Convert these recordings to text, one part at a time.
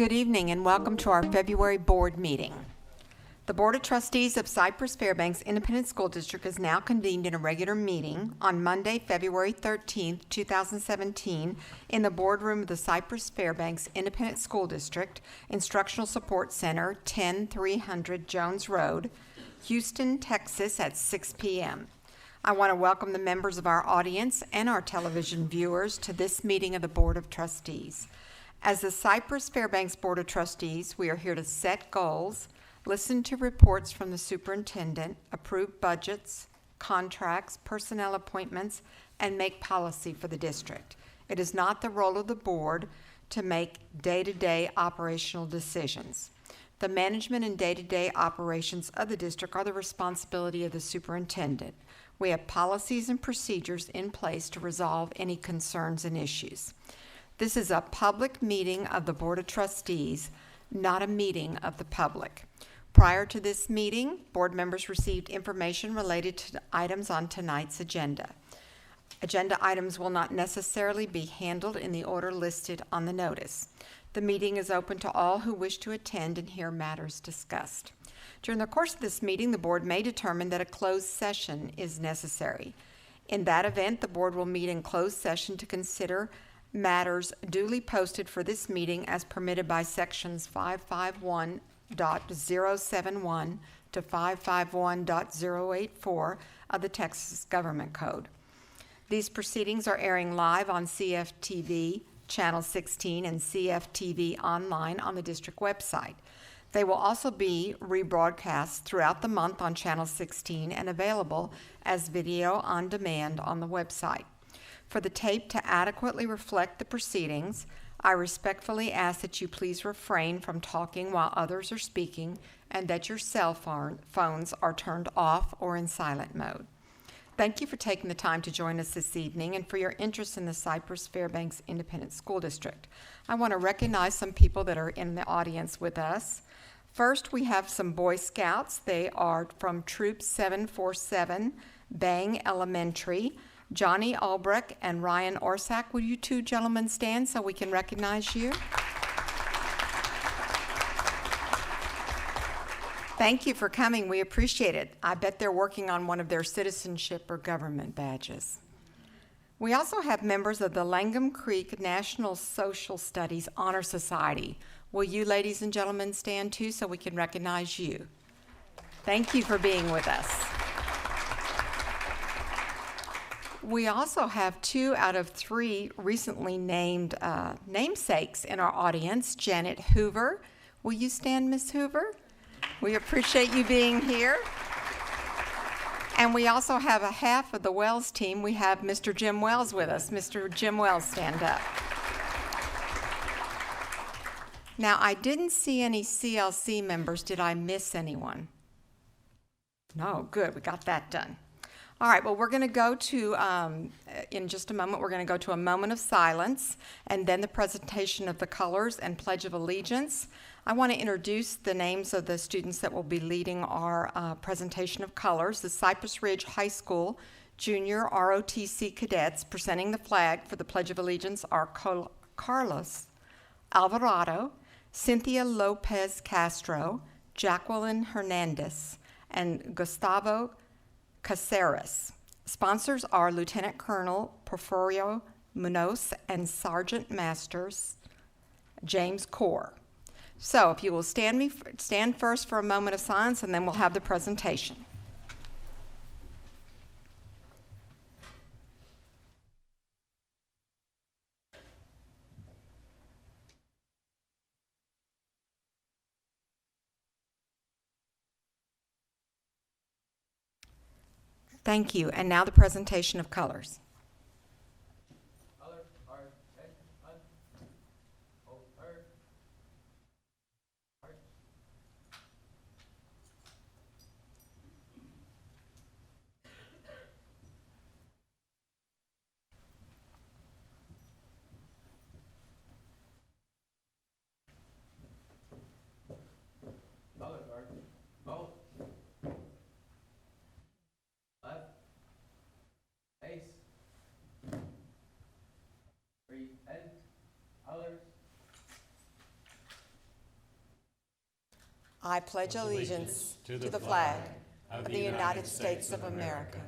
Good evening and welcome to our February board meeting. The Board of Trustees of Cypress-Fairbanks Independent School District is now convened in a regular meeting on Monday, February 13th, 2017, in the boardroom of the Cypress-Fairbanks Independent School District Instructional Support Center, 10300 Jones Road, Houston, Texas, at 6 p.m. I want to welcome the members of our audience and our television viewers to this meeting of the Board of Trustees. As the Cypress-Fairbanks Board of Trustees, we are here to set goals, listen to reports from the superintendent, approve budgets, contracts, personnel appointments, and make policy for the district. It is not the role of the board to make day-to-day operational decisions. The management and day-to-day operations of the district are the responsibility of the superintendent. We have policies and procedures in place to resolve any concerns and issues. This is a public meeting of the Board of Trustees, not a meeting of the public. Prior to this meeting, board members received information related to the items on tonight's agenda. Agenda items will not necessarily be handled in the order listed on the notice. The meeting is open to all who wish to attend and hear matters discussed. During the course of this meeting, the board may determine that a closed session is necessary. In that event, the board will meet in closed session to consider matters duly posted for this meeting as permitted by sections 551.071 to 551.084 of the Texas Government Code. These proceedings are airing live on CFTV Channel 16 and CFTV online on the district website. They will also be rebroadcast throughout the month on Channel 16 and available as video on demand on the website. For the tape to adequately reflect the proceedings, I respectfully ask that you please refrain from talking while others are speaking and that your cell phones are turned off or in silent mode. Thank you for taking the time to join us this evening and for your interest in the Cypress-Fairbanks Independent School District. I want to recognize some people that are in the audience with us. First, we have some Boy Scouts. They are from Troop 747, Bang Elementary. Johnny Albrecht and Ryan Orsak, will you two gentlemen stand so we can recognize you? Thank you for coming. We appreciate it. I bet they're working on one of their citizenship or government badges. We also have members of the Langham Creek National Social Studies Honor Society. Will you ladies and gentlemen stand too so we can recognize you? Thank you for being with us. We also have 2 out of 3 recently named namesakes in our audience. Janet Hoover. Will you stand, Miss Hoover? We appreciate you being here. And we also have a half of the Wells team. We have Mr. Jim Wells with us. Mr. Jim Wells, stand up. Now, I didn't see any CLC members. Did I miss anyone? No, good. We got that done. All right, well, we're going to go to, in just a moment, we're going to go to a moment of silence and then the presentation of the colors and Pledge of Allegiance. I want to introduce the names of the students that will be leading our presentation of colors. The Cypress Ridge High School Junior ROTC cadets presenting the flag for the Pledge of Allegiance are Carlos Alvarado, Cynthia Lopez Castro, Jacqueline Hernandez, and Gustavo Caceres. Sponsors are Lieutenant Colonel Porfirio Munoz and Sergeant Masters James Core. So if you will stand first for a moment of silence and then we'll have the presentation. Thank you. And now the presentation of colors. Colors are red, white, orange, orange. Colors are gold, left, base, 3 and colors, I pledge allegiance to the flag of the United States of America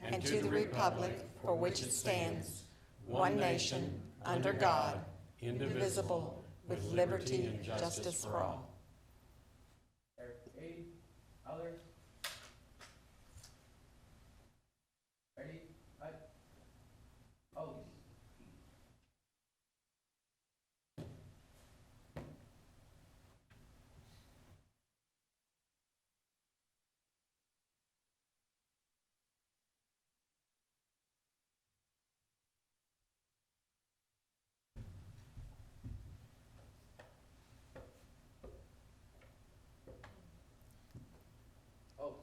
and to the republic for which it stands, one nation, under God, indivisible, with liberty and justice for all. Eight, other. Ready, cut. Oh. Oh.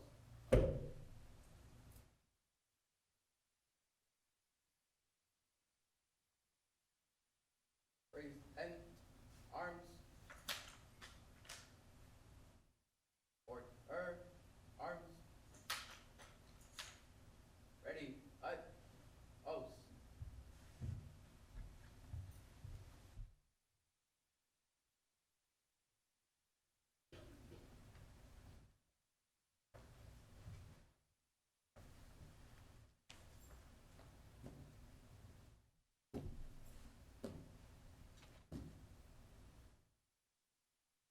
Raise hand, arms. Or her, arms. Ready, cut. Oh.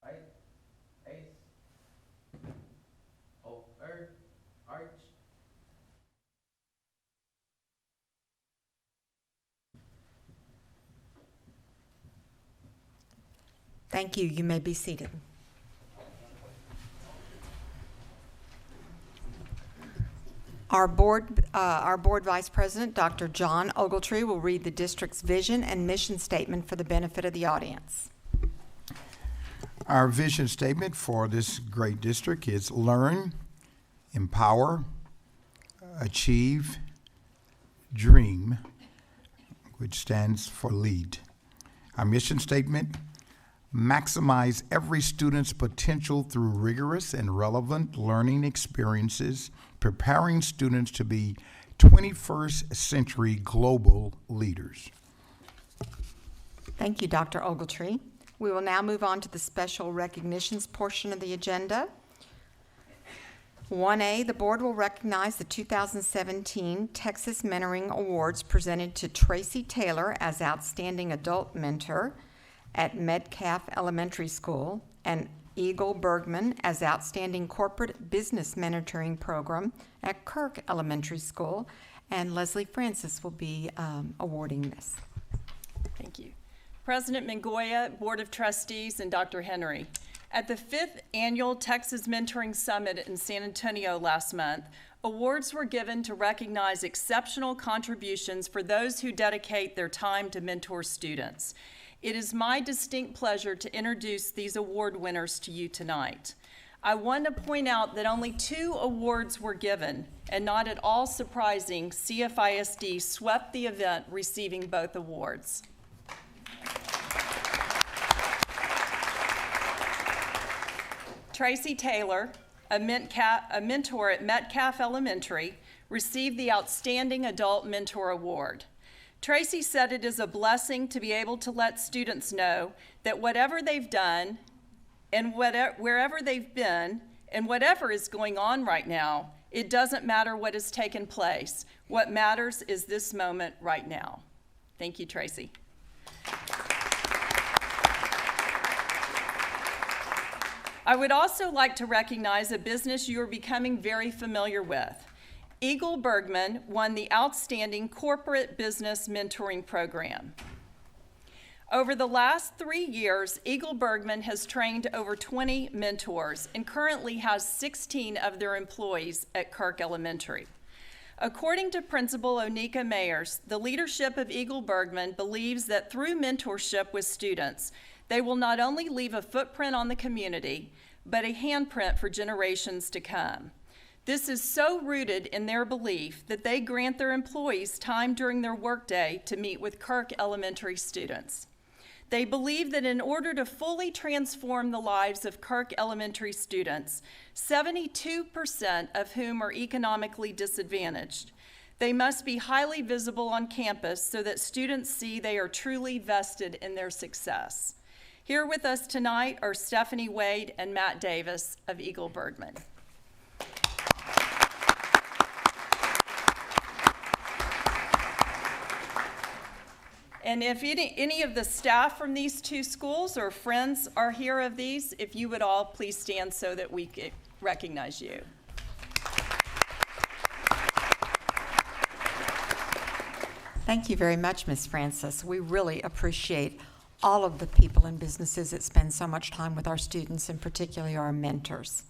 Right, ace. Over, arch. Thank you. You may be seated. Our board vice president, Dr. John Ogletree, will read the district's vision and mission statement for the benefit of the audience. Our vision statement for this great district is learn, empower, achieve, dream, which stands for lead. Our mission statement: maximize every student's potential through rigorous and relevant learning experiences, preparing students to be 21st century global leaders. Thank you, Dr. Ogletree. We will now move on to the special recognitions portion of the agenda. 1A, the board will recognize the 2017 Texas Mentoring Awards presented to Tracy Taylor as Outstanding Adult Mentor at Metcalf Elementary School and Eagle Bergman as Outstanding Corporate Business Mentoring Program at Kirk Elementary School. And Leslie Francis will be awarding this. Thank you. President Mingoya, Board of Trustees, and Dr. Henry. At the 5th Annual Texas Mentoring Summit in San Antonio last month, awards were given to recognize exceptional contributions for those who dedicate their time to mentor students. It is my distinct pleasure to introduce these award winners to you tonight. I want to point out that only 2 awards were given, and not at all surprising, CFISD swept the event, receiving both awards. Tracy Taylor, a mentor at Metcalf Elementary, received the Outstanding Adult Mentor Award. Tracy said it is a blessing to be able to let students know that whatever they've done and wherever they've been and whatever is going on right now, it doesn't matter what has taken place. What matters is this moment right now. Thank you, Tracy. I would also like to recognize a business you are becoming very familiar with. Eagle Bergman won the Outstanding Corporate Business Mentoring Program. Over the last 3 years, Eagle Bergman has trained over 20 mentors and currently has 16 of their employees at Kirk Elementary. According to Principal Onika Mayers, the leadership of Eagle Bergman believes that through mentorship with students, they will not only leave a footprint on the community, but a handprint for generations to come. This is so rooted in their belief that they grant their employees time during their workday to meet with Kirk Elementary students. They believe that in order to fully transform the lives of Kirk Elementary students, 72% of whom are economically disadvantaged, they must be highly visible on campus so that students see they are truly vested in their success. Here with us tonight are Stephanie Wade and Matt Davis of Eagle Bergman. And if any of the staff from these two schools or friends are here of these, if you would all please stand so that we can recognize you. Thank you very much, Ms. Francis. We really appreciate all of the people and businesses that spend so much time with our students, and particularly our mentors.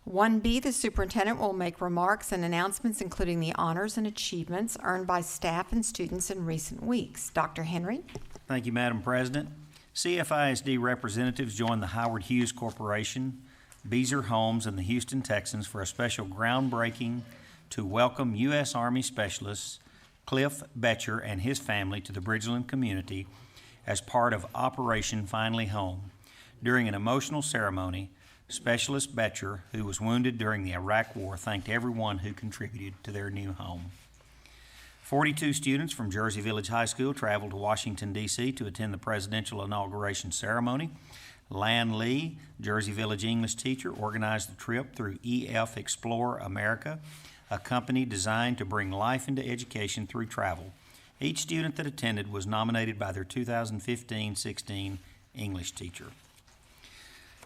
1B, the superintendent will make remarks and announcements, including the honors and achievements earned by staff and students in recent weeks. Dr. Henry? Thank you, Madam President. CFISD representatives joined the Howard Hughes Corporation, Beezer Homes, and the Houston Texans for a special groundbreaking to welcome U.S. Army Specialist Cliff Betcher and his family to the Bridgeland community as part of Operation Finally Home. During an emotional ceremony, Specialist Betcher, who was wounded during the Iraq War, thanked everyone who contributed to their new home. 42 students from Jersey Village High School traveled to Washington, D.C. to attend the presidential inauguration ceremony. Lan Lee, Jersey Village English teacher, organized the trip through EF Explore America, a company designed to bring life into education through travel. Each student that attended was nominated by their 2015-16 English teacher.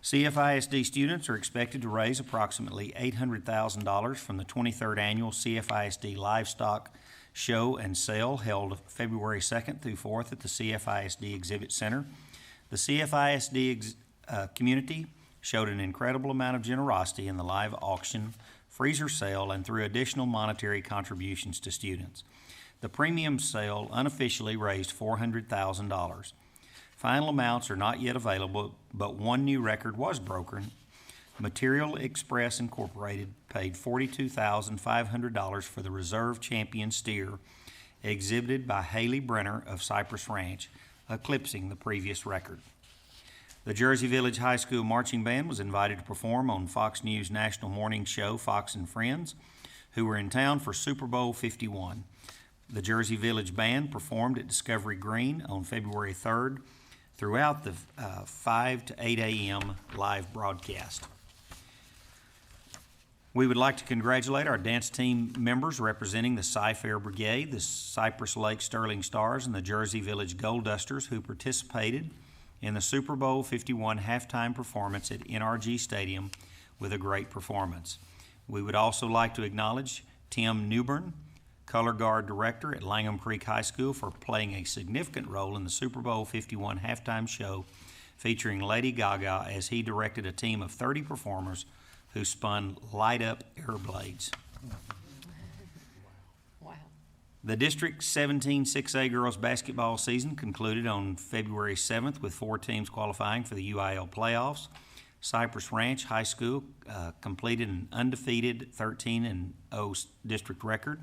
CFISD students are expected to raise approximately $800,000 from the 23rd Annual CFISD Livestock Show and Sale held February 2nd through 4th at the CFISD Exhibit Center. The CFISD community showed an incredible amount of generosity in the live auction, freezer sale, and through additional monetary contributions to students. The premium sale unofficially raised $400,000. Final amounts are not yet available, but one new record was broken. Material Express Incorporated paid $42,500 for the Reserve Champion steer exhibited by Haley Brenner of Cypress Ranch, eclipsing the previous record. The Jersey Village High School Marching Band was invited to perform on Fox News' national morning show, Fox and Friends, who were in town for Super Bowl 51. The Jersey Village Band performed at Discovery Green on February 3rd throughout the 5 to 8 a.m. live broadcast. We would like to congratulate our dance team members representing the Cy-Fair Brigade, the Cypress Lake Sterling Stars, and the Jersey Village Gold Dusters who participated in the Super Bowl 51 halftime performance at NRG Stadium with a great performance. We would also like to acknowledge Tim Newbern, Color Guard Director at Langham Creek High School, for playing a significant role in the Super Bowl 51 halftime show featuring Lady Gaga as he directed a team of 30 performers who spun light-up air blades. Wow. The District 17 6A girls basketball season concluded on February 7th with 4 teams qualifying for the UIL playoffs. Cypress Ranch High School completed an undefeated 13-0 district record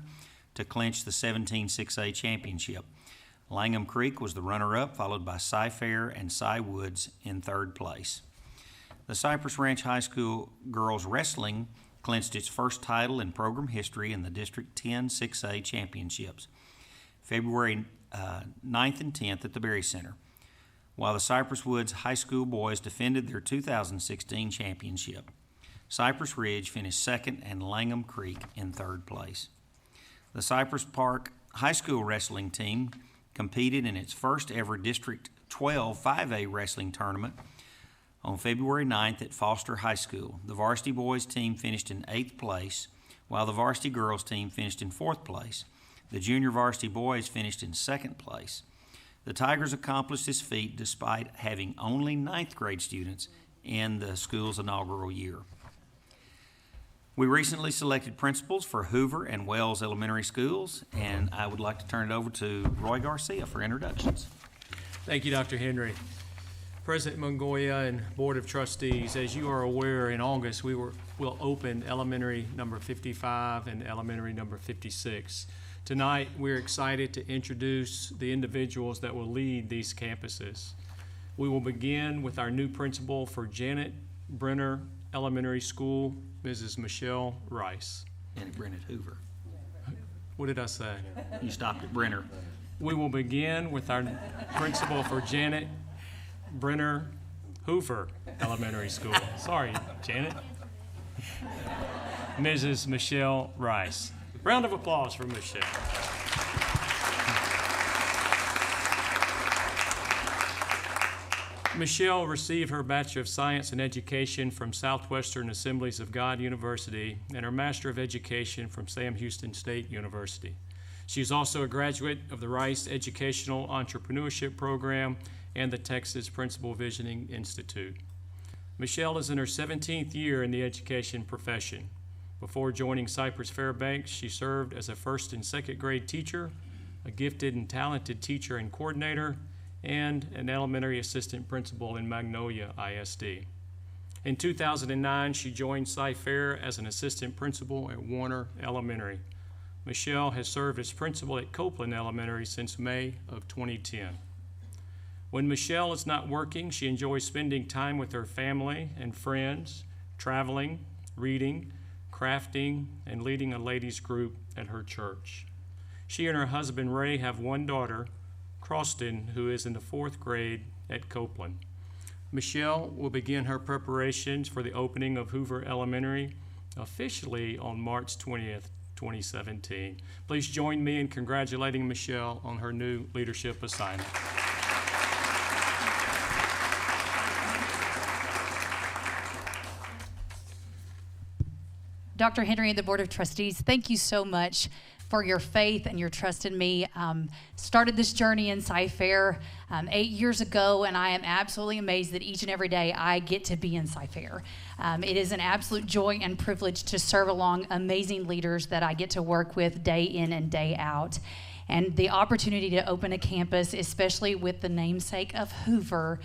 to clinch the 17 6A championship. Langham Creek was the runner-up, followed by Cy-Fair and Cy Woods in third place. The Cypress Ranch High School girls wrestling clinched its first title in program history in the District 10 6A championships, February 9th and 10th at the Berry Center, while the Cypress Woods High School boys defended their 2016 championship. Cypress Ridge finished second and Langham Creek in third place. The Cypress Park High School wrestling team competed in its first ever District 12 5A wrestling tournament on February 9th at Foster High School. The varsity boys team finished in 8th place, while the varsity girls team finished in 4th place. The junior varsity boys finished in 2nd place. The Tigers accomplished this feat despite having only 9th grade students in the school's inaugural year. We recently selected principals for Hoover and Wells Elementary Schools, and I would like to turn it over to Roy Garcia for introductions. Thank you, Dr. Henry. President Mongoya and Board of Trustees, as you are aware, in August we'll open elementary number 55 and elementary number 56. Tonight we're excited to introduce the individuals that will lead these campuses. We will begin with our new principal for Janet Brenner Elementary School, Mrs. Michelle Rice. And Brennan Hoover. What did I say? You stopped at Brenner. We will begin with our principal for Janet Brenner Hoover Elementary School. Sorry, Janet. Mrs. Michelle Rice. Round of applause for Michelle. Michelle received her Bachelor of Science in Education from Southwestern Assemblies of God University and her Master of Education from Sam Houston State University. She is also a graduate of the Rice Educational Entrepreneurship Program and the Texas Principal Visioning Institute. Michelle is in her 17th year in the education profession. Before joining Cypress-Fairbanks, she served as a first and second grade teacher, a gifted and talented teacher and coordinator, and an elementary assistant principal in Magnolia ISD. In 2009, she joined Cy-Fair as an assistant principal at Warner Elementary. Michelle has served as principal at Copeland Elementary since May of 2010. When Michelle is not working, she enjoys spending time with her family and friends, traveling, reading, crafting, and leading a ladies' group at her church. She and her husband Ray have one daughter, Croston, who is in the 4th grade at Copeland. Michelle will begin her preparations for the opening of Hoover Elementary officially on March 20th, 2017. Please join me in congratulating Michelle on her new leadership assignment. Dr. Henry and the Board of Trustees, thank you so much for your faith and your trust in me. Started this journey in Cy-Fair 8 years ago, and I am absolutely amazed that each and every day I get to be in Cy-Fair. It is an absolute joy and privilege to serve along amazing leaders that I get to work with day in and day out. And the opportunity to open a campus, especially with the namesake of Hoover,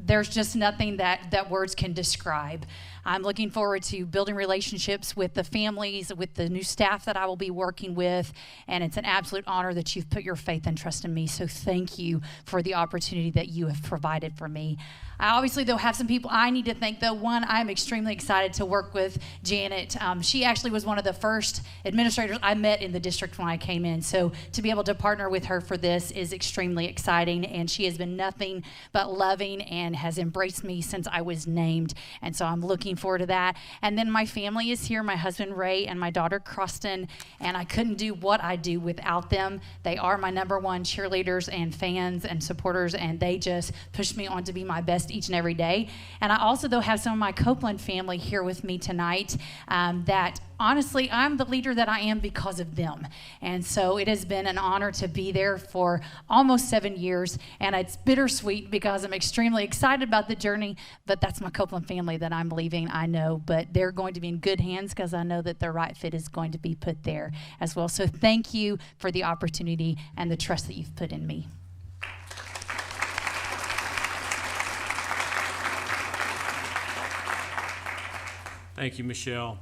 there's just nothing that words can describe. I'm looking forward to building relationships with the families, with the new staff that I will be working with, and it's an absolute honor that you've put your faith and trust in me. So thank you for the opportunity that you have provided for me. I obviously, though, have some people I need to thank, though. One, I'm extremely excited to work with Janet. She actually was one of the first administrators I met in the district when I came in. So to be able to partner with her for this is extremely exciting, and she has been nothing but loving and has embraced me since I was named. And so I'm looking forward to that. And then my family is here, my husband Ray and my daughter Croston, and I couldn't do what I do without them. They are my number one cheerleaders and fans and supporters, and they just push me on to be my best each and every day. And I also, though, have some of my Copeland family here with me tonight that honestly, I'm the leader that I am because of them. And so it has been an honor to be there for almost 7 years. And it's bittersweet because I'm extremely excited about the journey, but that's my Copeland family that I'm leaving, I know. But they're going to be in good hands because I know that the right fit is going to be put there as well. So thank you for the opportunity and the trust that you've put in me. Thank you, Michelle.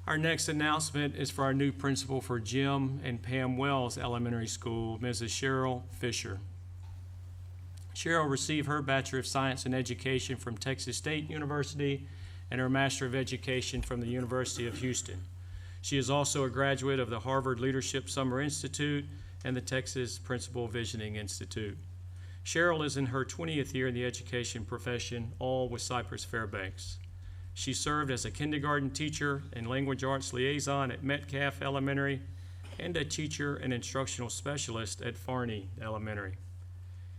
Our next announcement is for our new principal for Jim and Pam Wells Elementary School, Mrs. Cheryl Fisher. Cheryl received her Bachelor of Science in Education from Texas State University and her Master of Education from the University of Houston. She is also a graduate of the Harvard Leadership Summer Institute and the Texas Principal Visioning Institute. Cheryl is in her 20th year in the education profession, all with Cypress-Fairbanks. She served as a kindergarten teacher and language arts liaison at Metcalf Elementary and a teacher and instructional specialist at Farney Elementary.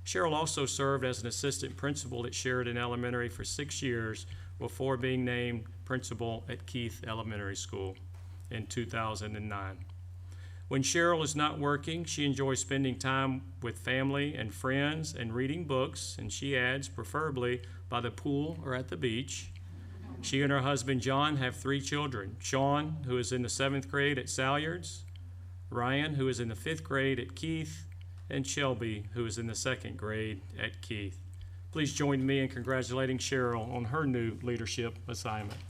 Cheryl also served as an assistant principal at Sheridan Elementary for 6 years before being named principal at Keith Elementary School in 2009. When Cheryl is not working, she enjoys spending time with family and friends and reading books, and she adds, preferably by the pool or at the beach. She and her husband, John, have 3 children. Sean, who is in the 7th grade at Salyards, Ryan, who is in the 5th grade at Keith, and Shelby, who is in the 2nd grade at Keith. Please join me in congratulating Cheryl on her new leadership assignment.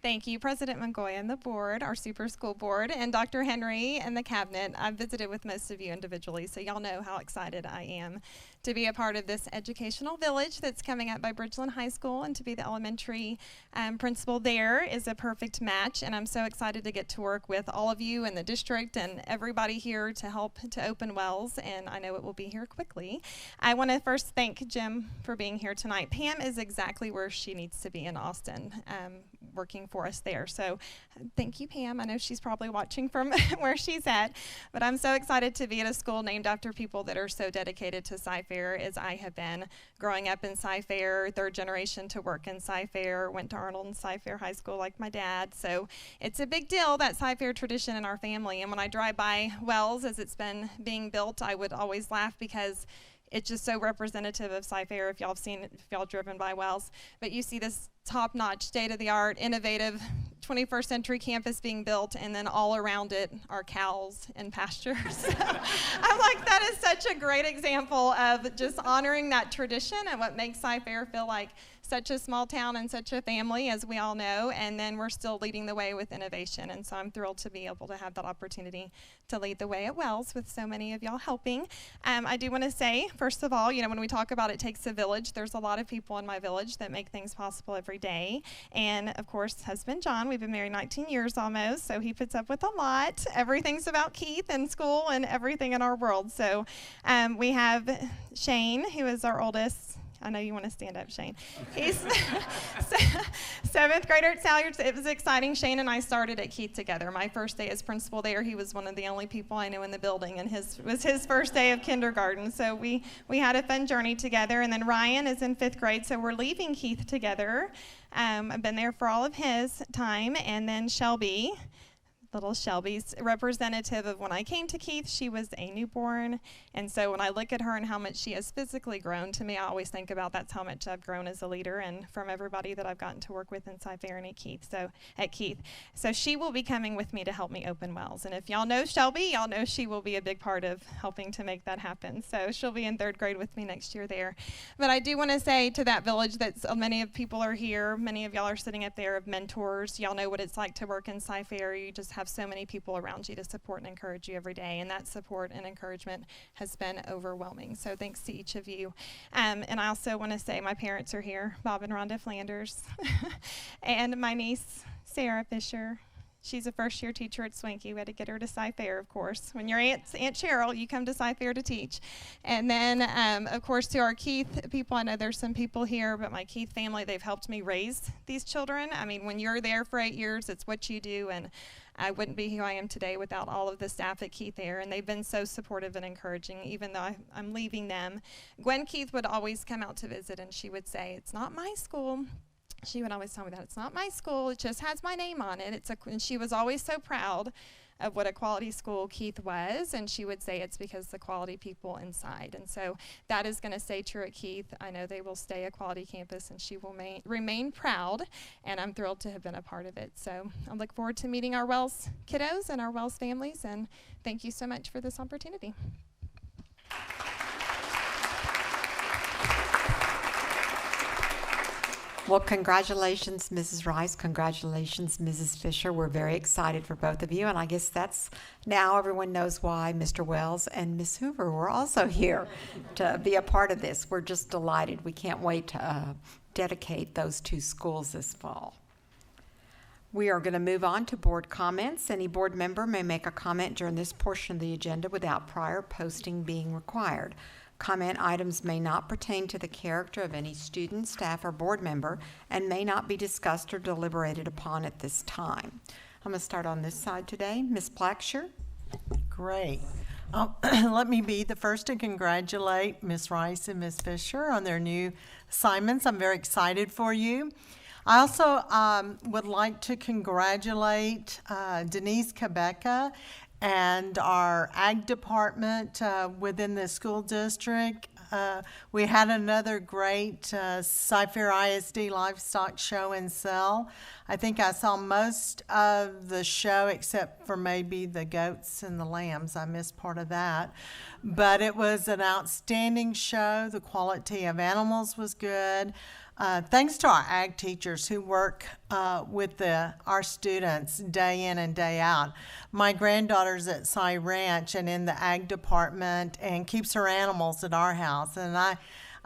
Thank you, President Mongoya and the board, our super school board, and Dr. Henry and the cabinet. I've visited with most of you individually, so y'all know how excited I am to be a part of this educational village that's coming up by Bridgeland High School, and to be the elementary principal there is a perfect match. And I'm so excited to get to work with all of you in the district and everybody here to help to open Wells, and I know it will be here quickly. I want to first thank Jim for being here tonight. Pam is exactly where she needs to be in Austin, working for us there. So thank you, Pam. I know she's probably watching from where she's at, but I'm so excited to be at a school named after people that are so dedicated to Cy-Fair as I have been. Growing up in Cy-Fair, third generation to work in Cy-Fair, went to Arnold and Cy-Fair High School like my dad. So it's a big deal, that Cy-Fair tradition in our family. And when I drive by Wells as it's been being built, I would always laugh because it's just so representative of Cy-Fair, if y'all have seen it, if y'all driven by Wells. But you see this top-notch, state-of-the-art, innovative 21st century campus being built, and then all around it are cows and pastures. I'm like, that is such a great example of just honoring that tradition and what makes Cy-Fair feel like such a small town and such a family, as we all know, and then we're still leading the way with innovation. And so I'm thrilled to be able to have that opportunity to lead the way at Wells with so many of y'all helping. I do want to say, first of all, when we talk about it takes a village, there's a lot of people in my village that make things possible every day. And of course, husband John, we've been married 19 years almost, so he puts up with a lot. Everything's about Keith and school and everything in our world. So we have Shane, who is our oldest. I know you want to stand up, Shane. He's seventh grader at Salyards. It was exciting. Shane and I started at Keith together. My first day as principal there, he was one of the only people I knew in the building, and was his first day of kindergarten. So we had a fun journey together. And then Ryan is in 5th grade, so we're leaving Keith together. I've been there for all of his time. And then Shelby. Little Shelby's representative of when I came to Keith. She was a newborn, and so when I look at her and how much she has physically grown, to me, I always think about that's how much I've grown as a leader, and from everybody that I've gotten to work with in Cy-Fair and at Keith. So she will be coming with me to help me open Wells, and if y'all know Shelby, y'all know she will be a big part of helping to make that happen. So she'll be in 3rd grade with me next year there. But I do want to say to that village that many of people are here, many of y'all are sitting up there of mentors. Y'all know what it's like to work in Cy-Fair. You just have so many people around you to support and encourage you every day, and that support and encouragement has been overwhelming. So thanks to each of you. And I also want to say my parents are here, Bob and Rhonda Flanders, and my niece, Sarah Fisher. She's a first-year teacher at Swanky. We had to get her to Cy-Fair, of course. When you're Aunt Cheryl, you come to Cy-Fair to teach. And then, of course, to our Keith people, I know there's some people here, but my Keith family, they've helped me raise these children. I mean, when you're there for 8 years, it's what you do, and I wouldn't be who I am today without all of the staff at Keith there, and they've been so supportive and encouraging, even though I'm leaving them. Gwen Keith would always come out to visit, and she would say, "It's not my school." She would always tell me that, "It's not my school, it just has my name on it." And she was always so proud of what a quality school Keith was, and she would say it's because the quality people inside. And so that is going to stay true at Keith. I know they will stay a quality campus, and she will remain proud, and I'm thrilled to have been a part of it. So I look forward to meeting our Wells kiddos and our Wells families, and thank you so much for this opportunity. Well, congratulations, Mrs. Rice. Congratulations, Mrs. Fisher. We're very excited for both of you, and I guess that's now everyone knows why Mr. Wells and Miss Hoover were also here to be a part of this. We're just delighted. We can't wait to dedicate those 2 schools this fall. We are going to move on to board comments. Any board member may make a comment during this portion of the agenda without prior posting being required. Comment items may not pertain to the character of any student, staff, or board member and may not be discussed or deliberated upon at this time. I'm going to start on this side today. Ms. Blacksher. Great. Let me be the first to congratulate Ms. Rice and Ms. Fisher on their new assignments. I'm very excited for you. I also would like to congratulate Denise Quebeca and our ag department within the school district. We had another great Cy-Fair ISD livestock show and sell. I think I saw most of the show except for maybe the goats and the lambs. I missed part of that. But it was an outstanding show. The quality of animals was good. Thanks to our ag teachers who work with our students day in and day out. My granddaughter's at Cy Ranch and in the ag department and keeps her animals at our house. And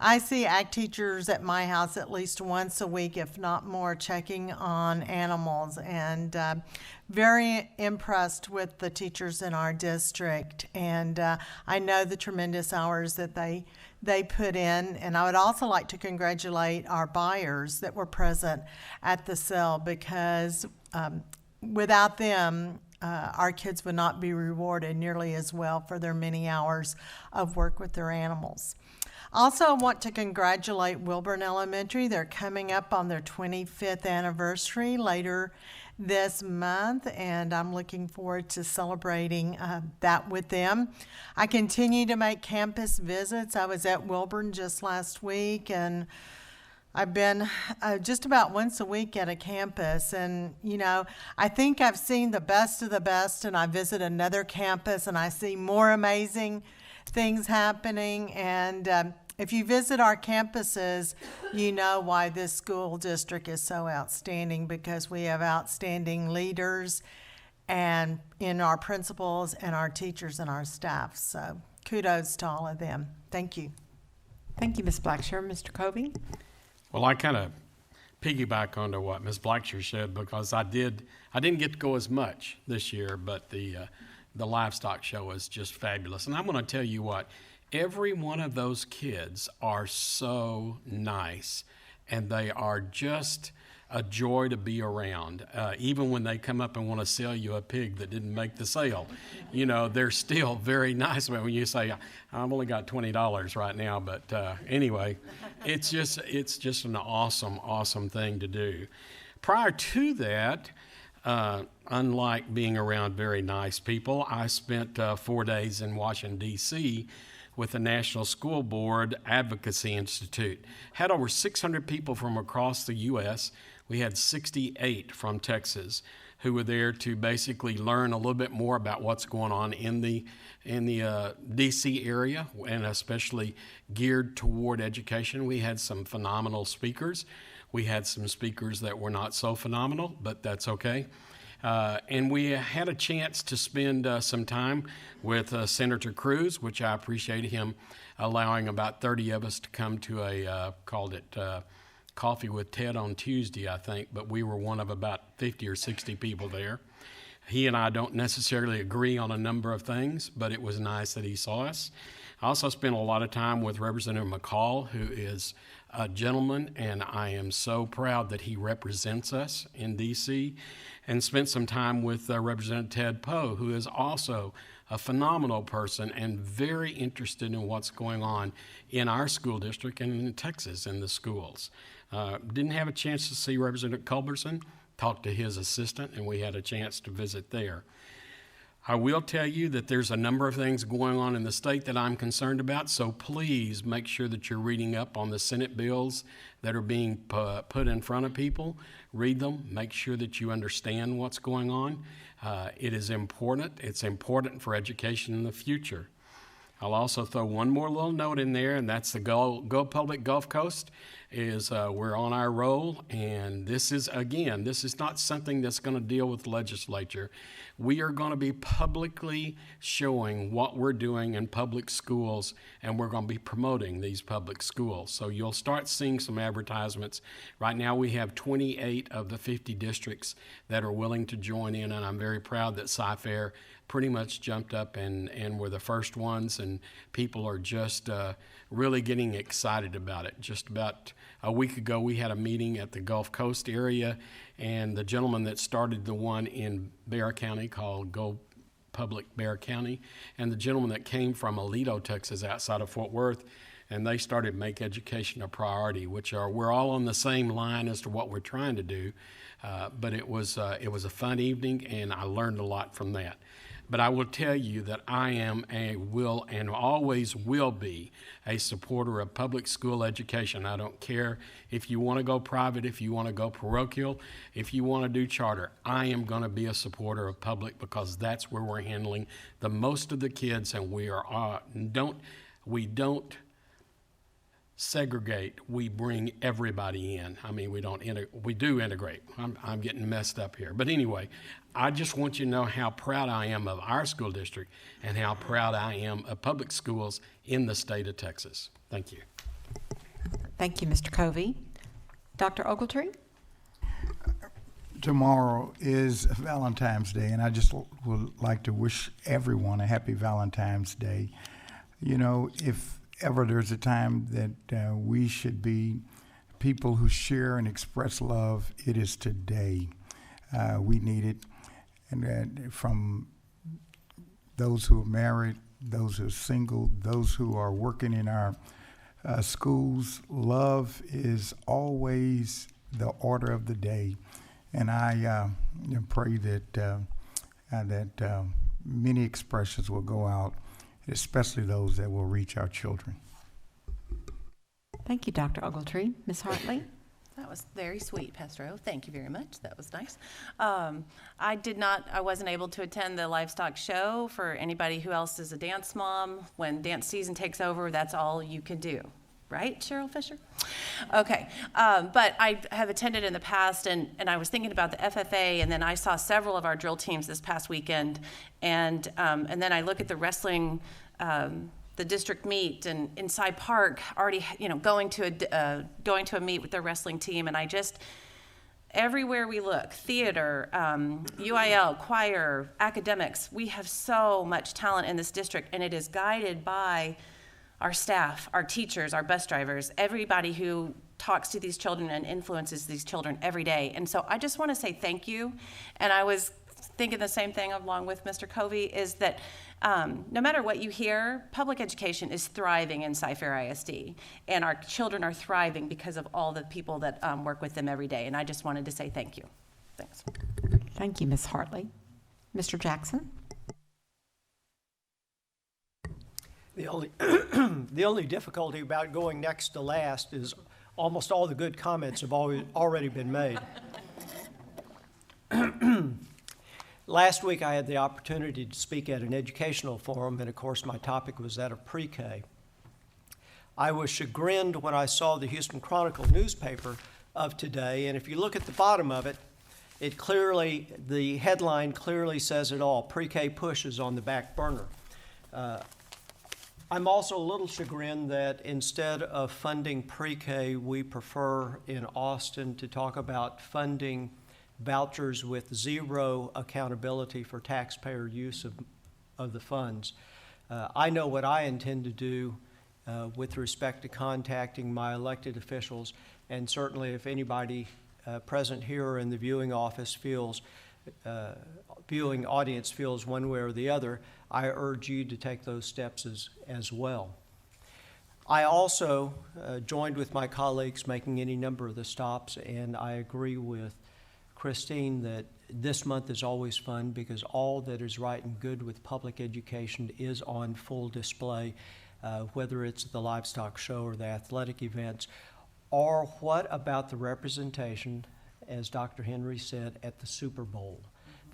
I see ag teachers at my house at least once a week, if not more, checking on animals. And very impressed with the teachers in our district. And I know the tremendous hours that they put in. And I would also like to congratulate our buyers that were present at the sale, because without them, our kids would not be rewarded nearly as well for their many hours of work with their animals. Also, I want to congratulate Wilburn Elementary. They're coming up on their 25th anniversary later this month, and I'm looking forward to celebrating that with them. I continue to make campus visits. I was at Wilburn just last week, and I've been just about once a week at a campus. And, you know, I think I've seen the best of the best, and I visit another campus, and I see more amazing things happening. And if you visit our campuses, you know why this school district is so outstanding, because we have outstanding leaders and in our principals and our teachers and our staff. So kudos to all of them. Thank you. Thank you, Ms. Blackshear. Mr. Covey? Well, I kind of piggyback onto what Ms. Blackshear said, because I didn't get to go as much this year, but the livestock show was just fabulous. And I'm going to tell you what, every one of those kids are so nice, and they are just a joy to be around. Even when they come up and want to sell you a pig that didn't make the sale, you know, they're still very nice. But when you say, I've only got $20 right now, but anyway, it's just an awesome thing to do. Prior to that, unlike being around very nice people, I spent 4 days in Washington, D.C., with the National School Board Advocacy Institute. Had over 600 people from across the U.S. We had 68 from Texas who were there to basically learn a little bit more about what's going on in the D.C. area, and especially geared toward education. We had some phenomenal speakers. We had some speakers that were not so phenomenal, but that's okay. And we had a chance to spend some time with Senator Cruz, which I appreciate him allowing about 30 of us to come to called it Coffee with Ted on Tuesday, I think, but we were one of about 50 or 60 people there. He and I don't necessarily agree on a number of things, but it was nice that he saw us. I also spent a lot of time with Representative McCall, who is a gentleman, and I am so proud that he represents us in D.C., and spent some time with Representative Ted Poe, who is also a phenomenal person and very interested in what's going on in our school district and in Texas in the schools. Didn't have a chance to see Representative Culberson, talked to his assistant, and we had a chance to visit there. I will tell you that there's a number of things going on in the state that I'm concerned about, so please make sure that you're reading up on the Senate bills that are being put in front of people. Read them, make sure that you understand what's going on. It is important. It's important for education in the future. I'll also throw one more little note in there, and that's the Go Public Gulf Coast. We're on our roll, and this is not something that's going to deal with the legislature. We are going to be publicly showing what we're doing in public schools, and we're going to be promoting these public schools. So you'll start seeing some advertisements. Right now we have 28 of the 50 districts that are willing to join in, and I'm very proud that Cy-Fair pretty much jumped up and were the first ones, and people are just really getting excited about it. Just about a week ago, we had a meeting at the Gulf Coast area, and the gentleman that started the one in Bexar County called Go Public Bexar County, and the gentleman that came from Aledo, Texas, outside of Fort Worth, and they started Make Education a Priority, we're all on the same line as to what we're trying to do, but it was a fun evening, and I learned a lot from that. But I will tell you that I am and always will be a supporter of public school education. I don't care if you want to go private, if you want to go parochial, if you want to do charter. I am going to be a supporter of public, because that's where we're handling the most of the kids, and we don't segregate, we bring everybody in. I mean, we do integrate. I'm getting messed up here. But anyway, I just want you to know how proud I am of our school district and how proud I am of public schools in the state of Texas. Thank you. Thank you, Mr. Covey. Dr. Ogletree? Tomorrow is Valentine's Day, and I just would like to wish everyone a happy Valentine's Day. You know, if ever there's a time that we should be people who share and express love, it is today. We need it. And from those who are married, those who are single, those who are working in our schools, love is always the order of the day. And I pray that many expressions will go out, especially those that will reach our children. Thank you, Dr. Ogletree. Ms. Hartley? That was very sweet, Pastor O. Thank you very much. That was nice. I wasn't able to attend the livestock show. For anybody who else is a dance mom, when dance season takes over, that's all you can do. Right, Cheryl Fisher? Okay, but I have attended in the past, and I was thinking about the FFA, and then I saw several of our drill teams this past weekend, and then I look at the wrestling, the district meet, and in Cy Park, already going to a meet with their wrestling team, and I just, everywhere we look, theater, UIL, choir, academics, we have so much talent in this district, and it is guided by our staff, our teachers, our bus drivers, everybody who talks to these children and influences these children every day. And so I just want to say thank you. And I was thinking the same thing along with Mr. Covey, is that no matter what you hear, public education is thriving in Cy-Fair ISD. And our children are thriving because of all the people that work with them every day. And I just wanted to say thank you. Thanks. Thank you, Ms. Hartley. Mr. Jackson? The only difficulty about going next to last is almost all the good comments have already been made. Last week I had the opportunity to speak at an educational forum, and of course my topic was that of pre-K. I was chagrined when I saw the Houston Chronicle newspaper of today, and if you look at the bottom of it, the headline clearly says it all: pre-K push is on the back burner. I'm also a little chagrined that instead of funding pre-K, we prefer in Austin to talk about funding vouchers with zero accountability for taxpayer use of the funds. I know what I intend to do with respect to contacting my elected officials, and certainly if anybody present here or in the viewing audience feels one way or the other, I urge you to take those steps as well. I also joined with my colleagues making any number of the stops, and I agree with Christine that this month is always fun because all that is right and good with public education is on full display, whether it's the livestock show or the athletic events, or what about the representation, as Dr. Henry said, at the Super Bowl,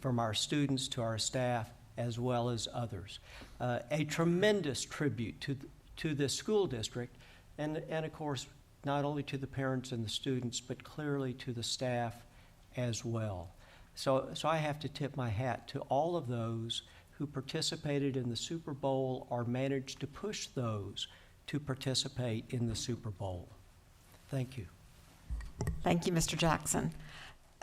from our students to our staff, as well as others. A tremendous tribute to this school district, and of course, not only to the parents and the students, but clearly to the staff as well. So I have to tip my hat to all of those who participated in the Super Bowl or managed to push those to participate in the Super Bowl. Thank you. Thank you, Mr. Jackson.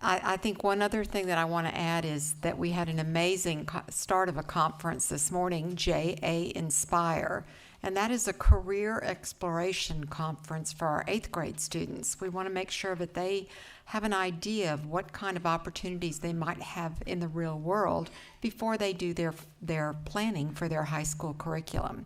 I think one other thing that I want to add is that we had an amazing start of a conference this morning, JA Inspire, and that is a career exploration conference for our 8th grade students. We want to make sure that they have an idea of what kind of opportunities they might have in the real world before they do their planning for their high school curriculum.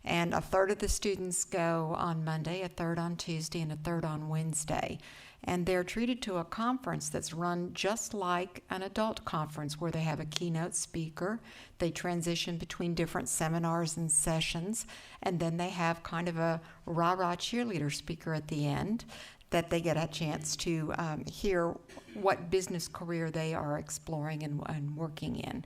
And a third of the students go on Monday, a third on Tuesday, and a third on Wednesday. And they're treated to a conference that's run just like an adult conference where they have a keynote speaker, they transition between different seminars and sessions, and then they have kind of a rah-rah cheerleader speaker at the end that they get a chance to hear what business career they are exploring and working in.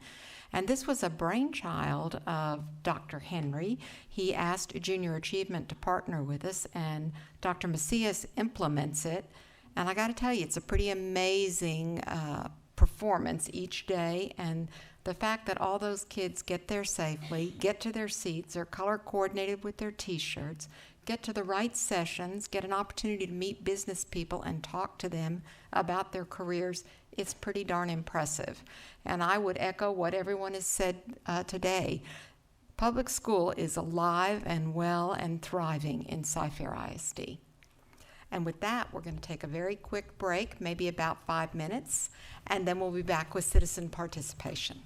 And this was a brainchild of Dr. Henry. He asked Junior Achievement to partner with us, and Dr. Macias implements it. And I got to tell you, it's a pretty amazing performance each day. And the fact that all those kids get there safely, get to their seats, are color coordinated with their T-shirts, get to the right sessions, get an opportunity to meet business people and talk to them about their careers, it's pretty darn impressive. And I would echo what everyone has said today. Public school is alive and well and thriving in Cy-Fair ISD. And with that, we're going to take a very quick break, maybe about 5 minutes, and then we'll be back with citizen participation.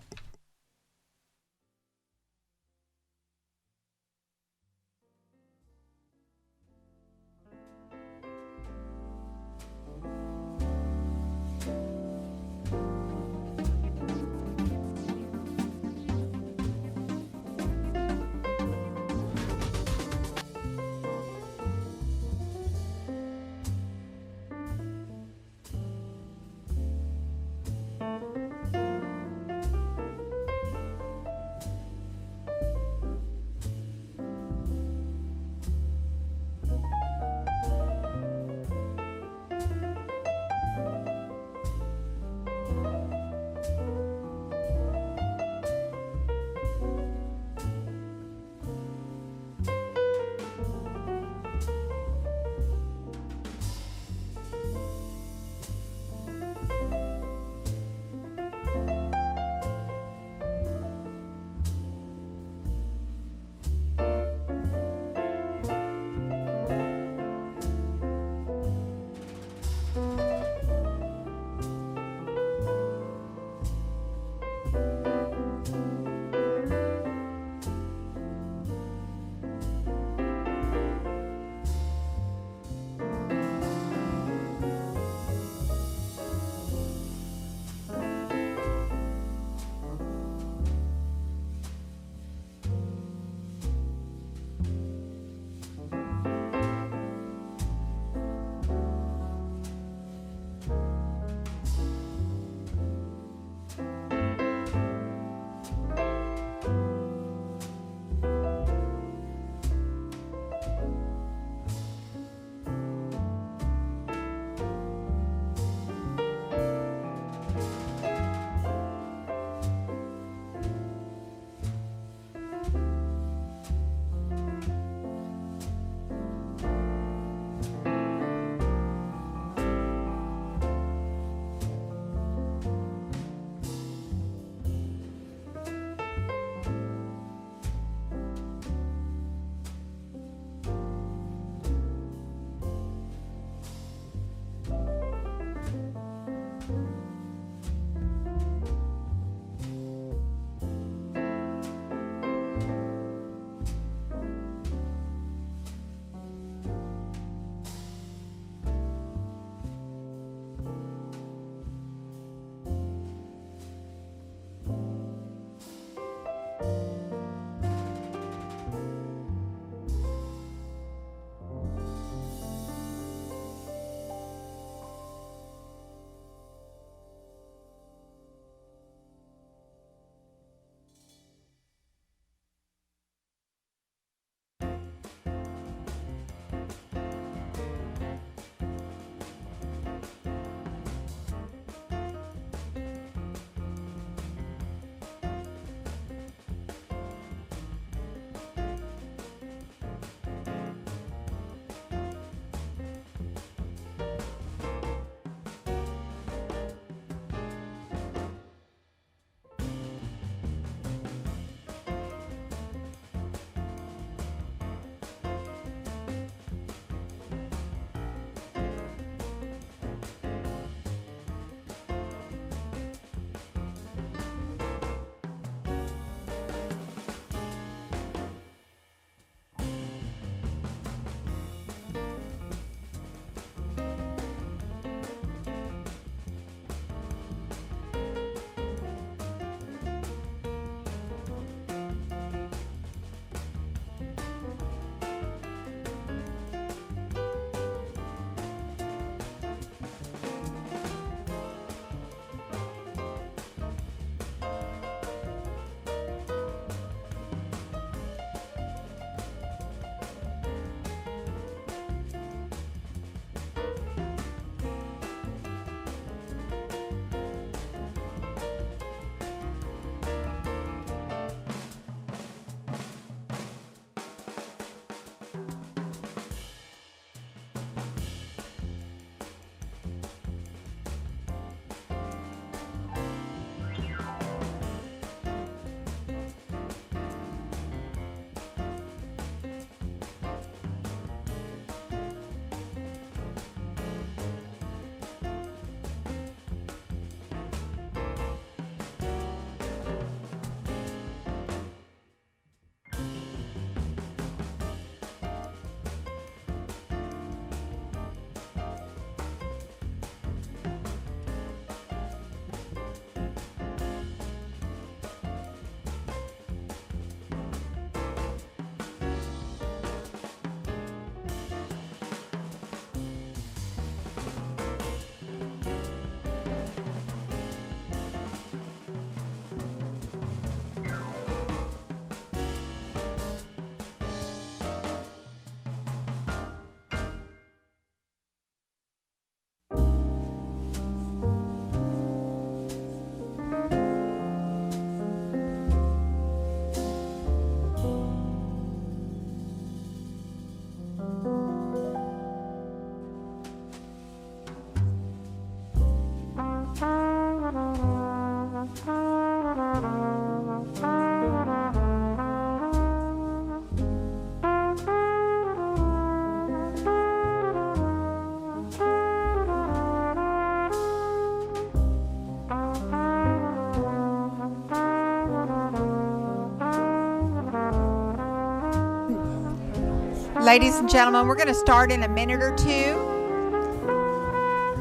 Ladies and gentlemen, we're going to start in a minute or two.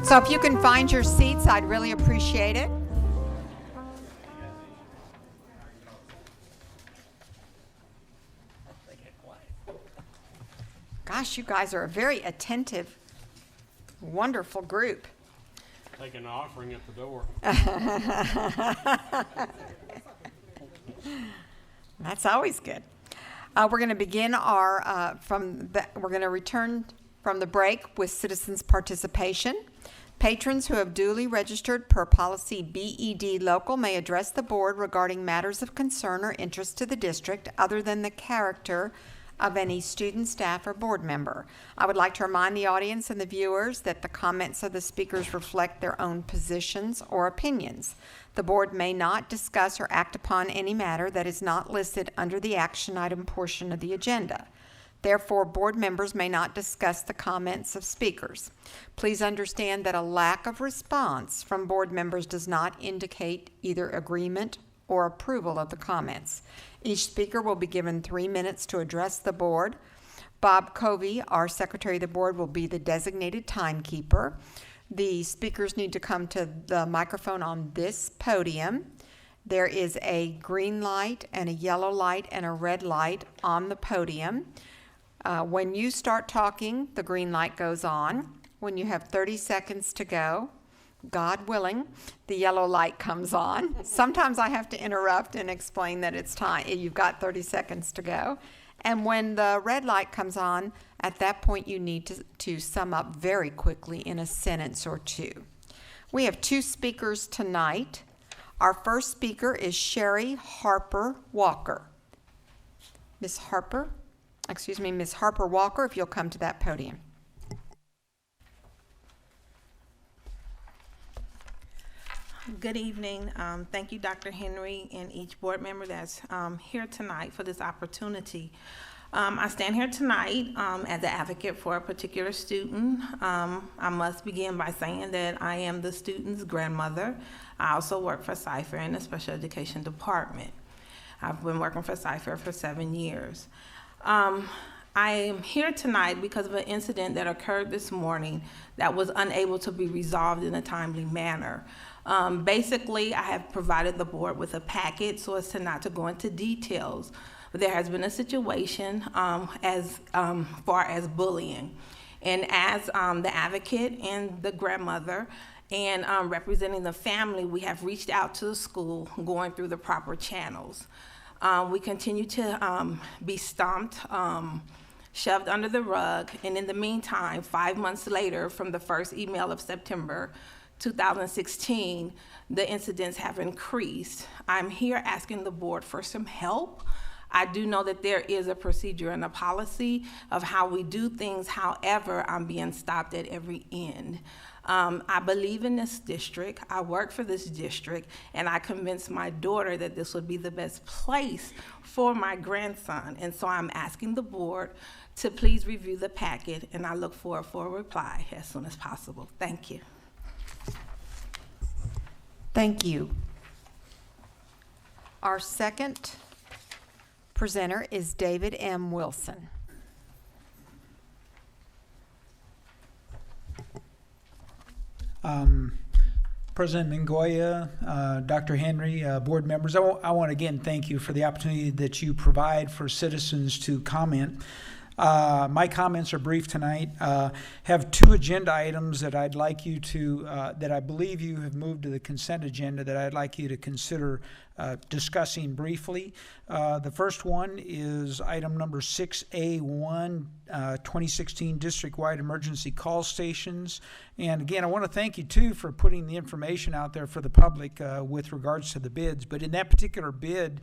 So if you can find your seats, I'd really appreciate it. Gosh, you guys are a very attentive, wonderful group. Taking an offering at the door. That's always good. We're going to begin we're going to return from the break with citizens' participation. Patrons who have duly registered per policy BED local may address the board regarding matters of concern or interest to the district other than the character of any student, staff, or board member. I would like to remind the audience and the viewers that the comments of the speakers reflect their own positions or opinions. The board may not discuss or act upon any matter that is not listed under the action item portion of the agenda. Therefore, board members may not discuss the comments of speakers. Please understand that a lack of response from board members does not indicate either agreement or approval of the comments. Each speaker will be given 3 minutes to address the board. Bob Covey, our secretary of the board, will be the designated timekeeper. The speakers need to come to the microphone on this podium. There is a green light and a yellow light and a red light on the podium. When you start talking, the green light goes on. When you have 30 seconds to go, God willing, the yellow light comes on. Sometimes I have to interrupt and explain that it's time. You've got 30 seconds to go. And when the red light comes on, at that point you need to sum up very quickly in a sentence or two. We have 2 speakers tonight. Our first speaker is Sherry Harper Walker. Miss Harper Walker, if you'll come to that podium. Good evening. Thank you, Dr. Henry, and each board member that's here tonight for this opportunity. I stand here tonight as an advocate for a particular student. I must begin by saying that I am the student's grandmother. I also work for Cypher in the special education department. I've been working for Cypher for 7 years. I am here tonight because of an incident that occurred this morning that was unable to be resolved in a timely manner. Basically, I have provided the board with a packet so as to not to go into details. But there has been a situation as far as bullying. And as the advocate and the grandmother and representing the family, we have reached out to the school going through the proper channels. We continue to be stomped, shoved under the rug, and in the meantime, 5 months later from the first email of September 2016, the incidents have increased. I'm here asking the board for some help. I do know that there is a procedure and a policy of how we do things. However, I'm being stopped at every end. I believe in this district. I work for this district, and I convinced my daughter that this would be the best place for my grandson. And so I'm asking the board to please review the packet, and I look forward for a reply as soon as possible. Thank you. Thank you. Our second presenter is David M. Wilson. President Mingoya, Dr. Henry, board members, I want to again thank you for the opportunity that you provide for citizens to comment. My comments are brief tonight. Have 2 agenda items that I'd like you to, that I believe you have moved to the consent agenda that I'd like you to consider discussing briefly. The first one is item number 6A1, 2016 district-wide emergency call stations. And again, I want to thank you too for putting the information out there for the public with regards to the bids. But in that particular bid,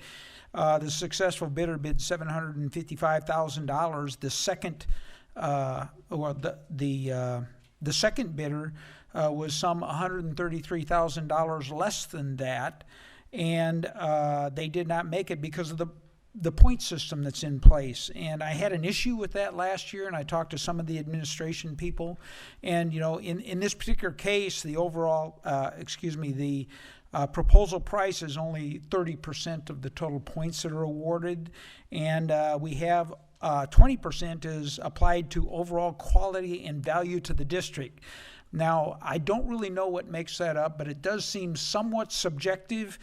the successful bidder bid $755,000. The second, the second bidder was some $133,000 less than that, and they did not make it because of the point system that's in place. And I had an issue with that last year, and I talked to some of the administration people. And in this particular case, the overall, the proposal price is only 30% of the total points that are awarded, and we have 20% is applied to overall quality and value to the district. Now, I don't really know what makes that up, but it does seem somewhat subjective.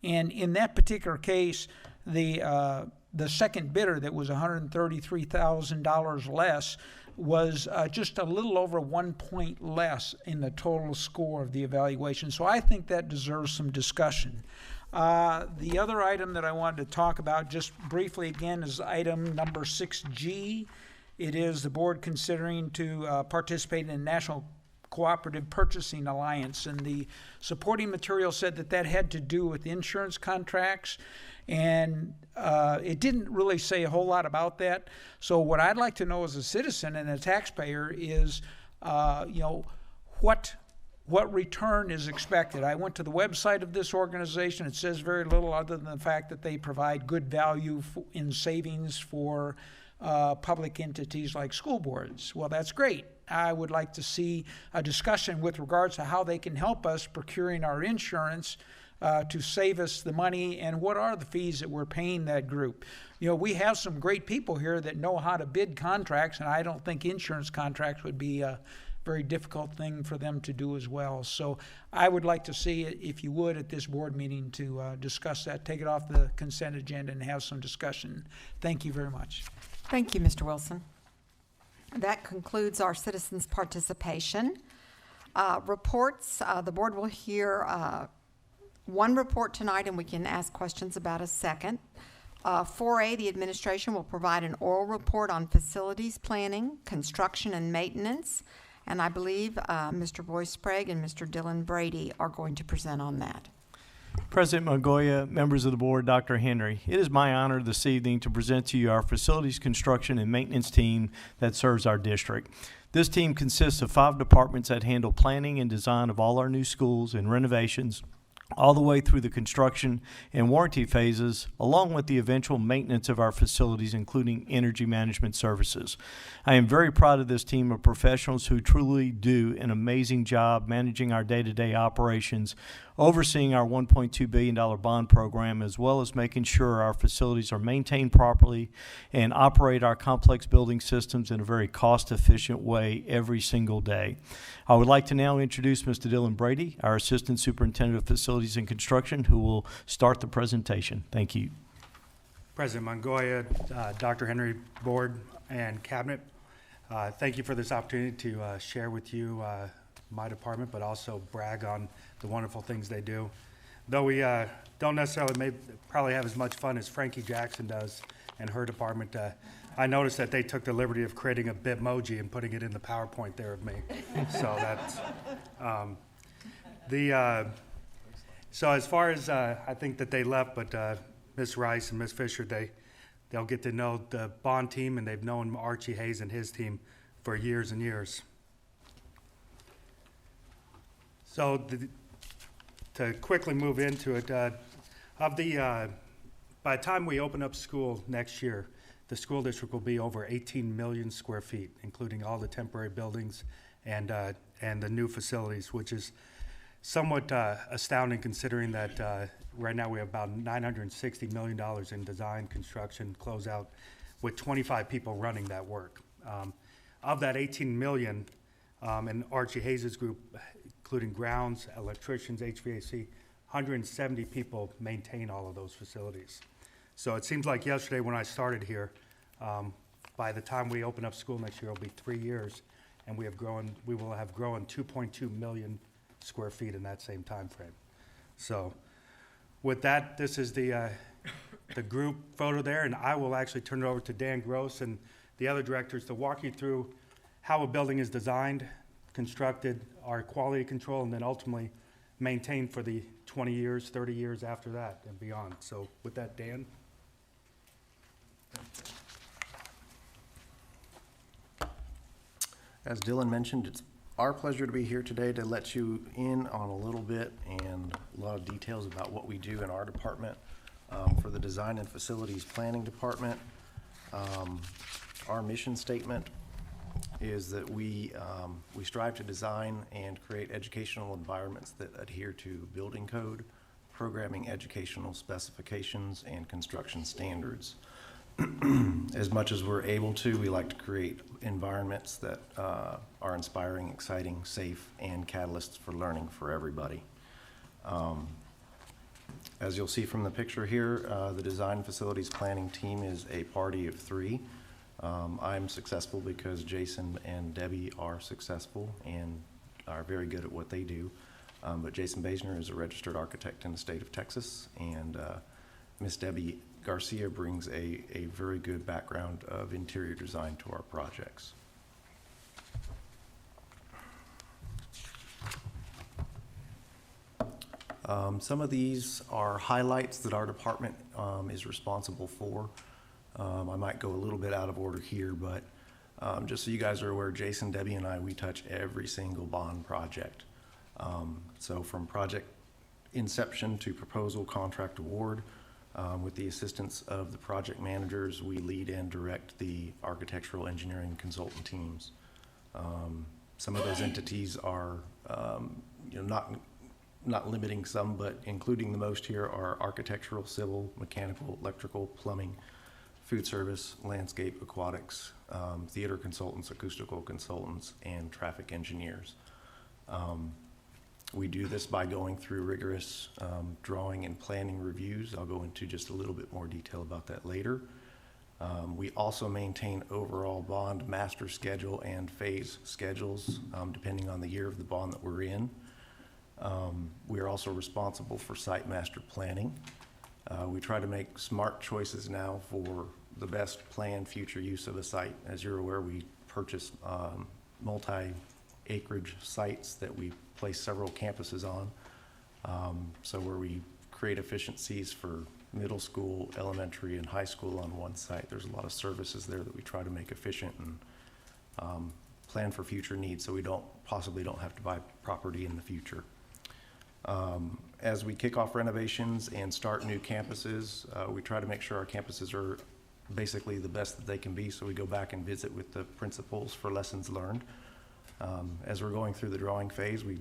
And in that particular case, the second bidder that was $133,000 less was just a little over 1 point less in the total score of the evaluation. So I think that deserves some discussion. The other item that I wanted to talk about just briefly again is item number 6G. It is the board considering to participate in a National Cooperative Purchasing Alliance, and the supporting material said that that had to do with insurance contracts, and it didn't really say a whole lot about that. So what I'd like to know as a citizen and a taxpayer is, what return is expected. I went to the website of this organization. It says very little other than the fact that they provide good value in savings for public entities like school boards. Well, that's great. I would like to see a discussion with regards to how they can help us procuring our insurance to save us the money, and what are the fees that we're paying that group. We have some great people here that know how to bid contracts, and I don't think insurance contracts would be a very difficult thing for them to do as well. So I would like to see it, if you would, at this board meeting to discuss that, take it off the consent agenda and have some discussion. Thank you very much. Thank you, Mr. Wilson. That concludes our citizens' participation. Reports, the board will hear one report tonight, and we can ask questions about a second. 4A, the administration will provide an oral report on facilities planning, construction, and maintenance. And I believe Mr. Boyce Sprague and Mr. Dylan Brady are going to present on that. President Mongoya, members of the board, Dr. Henry, it is my honor this evening to present to you our facilities construction and maintenance team that serves our district. This team consists of 5 departments that handle planning and design of all our new schools and renovations, all the way through the construction and warranty phases, along with the eventual maintenance of our facilities, including energy management services. I am very proud of this team of professionals who truly do an amazing job managing our day-to-day operations, overseeing our $1.2 billion bond program, as well as making sure our facilities are maintained properly and operate our complex building systems in a very cost-efficient way every single day. I would like to now introduce Mr. Dylan Brady, our Assistant Superintendent of Facilities and Construction, who will start the presentation. Thank you. President Mongoya, Dr. Henry, Board, and Cabinet, thank you for this opportunity to share with you my department, but also brag on the wonderful things they do. Though we don't necessarily probably have as much fun as Frankie Jackson does and her department, I noticed that they took the liberty of creating a Bitmoji and putting it in the PowerPoint there of me. So that's so as far as I think that they left, but Ms. Rice and Ms. Fisher, they'll get to know the bond team, and they've known Archie Hayes and his team for years and years. So to quickly move into it, by the time we open up school next year, the school district will be over 18 million square feet, including all the temporary buildings and the new facilities, which is somewhat astounding considering that right now we have about $960 million in design, construction, closeout, with 25 people running that work. Of that 18 million, and Archie Hayes' group, including grounds, electricians, HVAC, 170 people maintain all of those facilities. So it seems like yesterday when I started here, by the time we open up school next year, it'll be 3 years, and we will have grown 2.2 million square feet in that same time frame. So with that, this is the group photo there, and I will actually turn it over to Dan Gross and the other directors to walk you through how a building is designed, constructed, our quality control, and then ultimately maintained for the 20 years, 30 years after that and beyond. So with that, Dan. As Dylan mentioned, it's our pleasure to be here today to let you in on a little bit and a lot of details about what we do in our department. For the Design and Facilities Planning Department, our mission statement is that we strive to design and create educational environments that adhere to building code, programming educational specifications, and construction standards. As much as we're able to, we like to create environments that are inspiring, exciting, safe, and catalysts for learning for everybody. As you'll see from the picture here, the design facilities planning team is a party of three. I'm successful because Jason and Debbie are successful and are very good at what they do. But Jason Basner is a registered architect in the state of Texas, and Miss Debbie Garcia brings a very good background of interior design to our projects. Some of these are highlights that our department is responsible for. I might go a little bit out of order here, but just so you guys are aware, Jason, Debbie, and I, we touch every single bond project. So from project inception to proposal, contract award, with the assistance of the project managers, we lead and direct the architectural engineering consultant teams. Some of those entities are, not limiting some, but including the most here are architectural, civil, mechanical, electrical, plumbing, food service, landscape, aquatics, theater consultants, acoustical consultants, and traffic engineers. We do this by going through rigorous drawing and planning reviews. I'll go into just a little bit more detail about that later. We also maintain overall bond master schedule and phase schedules, depending on the year of the bond that we're in. We are also responsible for site master planning. We try to make smart choices now for the best planned future use of a site. As you're aware, we purchase multi-acreage sites that we place several campuses on. So where we create efficiencies for middle school, elementary, and high school on one site, there's a lot of services there that we try to make efficient and plan for future needs so we possibly don't have to buy property in the future. As we kick off renovations and start new campuses, we try to make sure our campuses are basically the best that they can be, so we go back and visit with the principals for lessons learned. As we're going through the drawing phase, we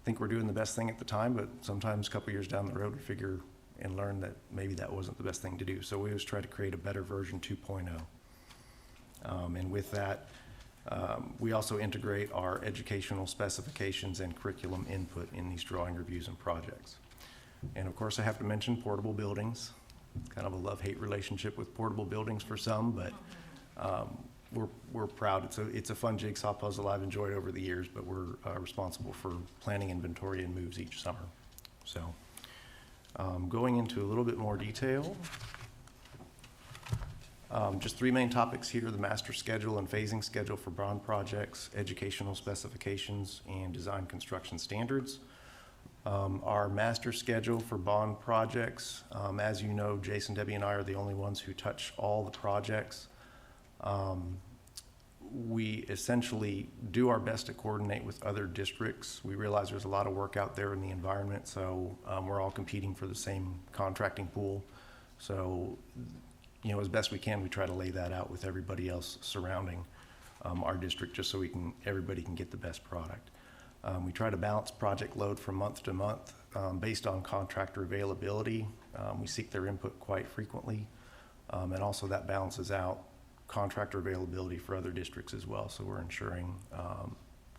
think we're doing the best thing at the time, but sometimes a couple years down the road we figure and learn that maybe that wasn't the best thing to do. So we always try to create a better version 2.0. And with that, we also integrate our educational specifications and curriculum input in these drawing reviews and projects. And of course, I have to mention portable buildings. Kind of a love-hate relationship with portable buildings for some, but we're proud. It's a fun jigsaw puzzle I've enjoyed over the years, but we're responsible for planning inventory and moves each summer. So going into a little bit more detail. Just three main topics here: the master schedule and phasing schedule for bond projects, educational specifications, and design construction standards. Our master schedule for bond projects, as you know, Jason, Debbie, and I are the only ones who touch all the projects. We essentially do our best to coordinate with other districts. We realize there's a lot of work out there in the environment, so we're all competing for the same contracting pool. So, as best we can, we try to lay that out with everybody else surrounding our district, just so everybody can get the best product. We try to balance project load from month to month based on contractor availability. We seek their input quite frequently, and also that balances out contractor availability for other districts as well. So we're ensuring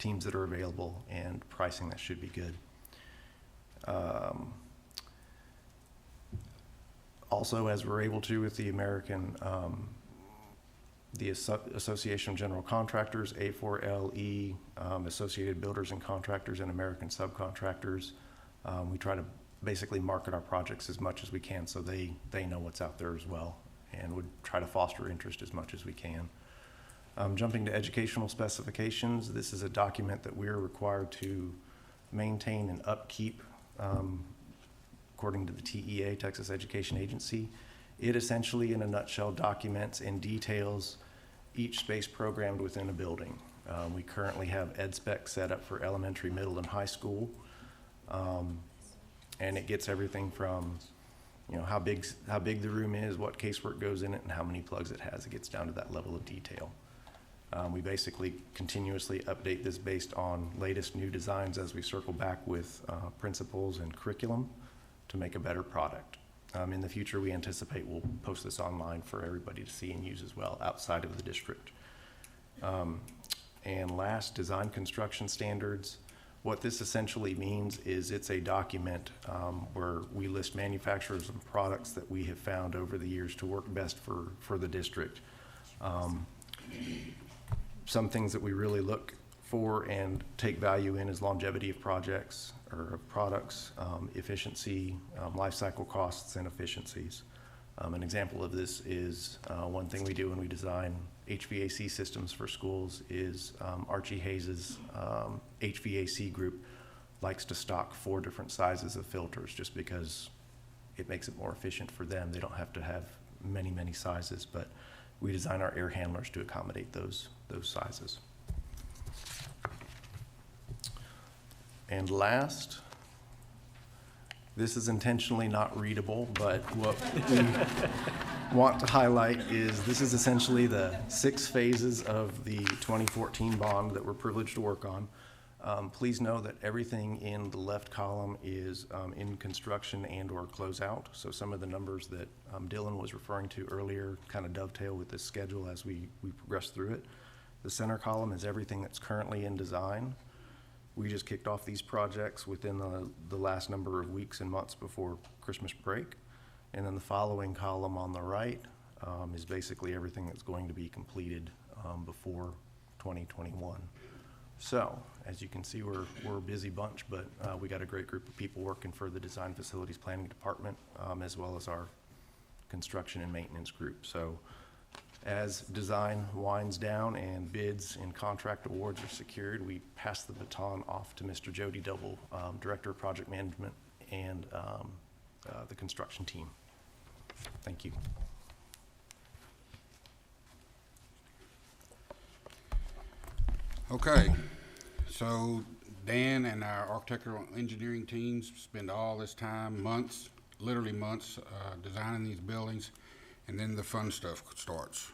teams that are available and pricing that should be good. Also, as we're able to with the Association of General Contractors, A4LE, Associated Builders and Contractors, and American Subcontractors, we try to basically market our projects as much as we can so they know what's out there as well, and would try to foster interest as much as we can. Jumping to educational specifications, this is a document that we're required to maintain and upkeep according to the TEA, Texas Education Agency. It essentially, in a nutshell, documents and details each space programmed within a building. We currently have EdSpec set up for elementary, middle, and high school. And it gets everything from how big the room is, what casework goes in it, and how many plugs it has. It gets down to that level of detail. We basically continuously update this based on latest new designs as we circle back with principals and curriculum to make a better product. In the future, we anticipate we'll post this online for everybody to see and use as well outside of the district. And last, design construction standards. What this essentially means is it's a document where we list manufacturers and products that we have found over the years to work best for the district. Some things that we really look for and take value in is longevity of projects or of products, efficiency, life cycle costs, and efficiencies. An example of this is one thing we do when we design HVAC systems for schools is Archie Hayes's HVAC group likes to stock 4 different sizes of filters just because it makes it more efficient for them. They don't have to have many, many sizes, but we design our air handlers to accommodate those sizes. And last, this is intentionally not readable, but what we want to highlight is this is essentially the 6 phases of the 2014 bond that we're privileged to work on. Please know that everything in the left column is in construction and or closeout. So some of the numbers that Dylan was referring to earlier kind of dovetail with this schedule as we progress through it. The center column is everything that's currently in design. We just kicked off these projects within the last number of weeks and months before Christmas break. And then the following column on the right is basically everything that's going to be completed before 2021. So, as you can see, we're a busy bunch, but we got a great group of people working for the Design Facilities Planning Department, as well as our construction and maintenance group. So, as design winds down and bids and contract awards are secured, we pass the baton off to Mr. Jody Double, Director of Project Management and the construction team. Thank you. Okay, so Dan and our architectural engineering teams spend all this time, months, literally months, designing these buildings, and then the fun stuff starts.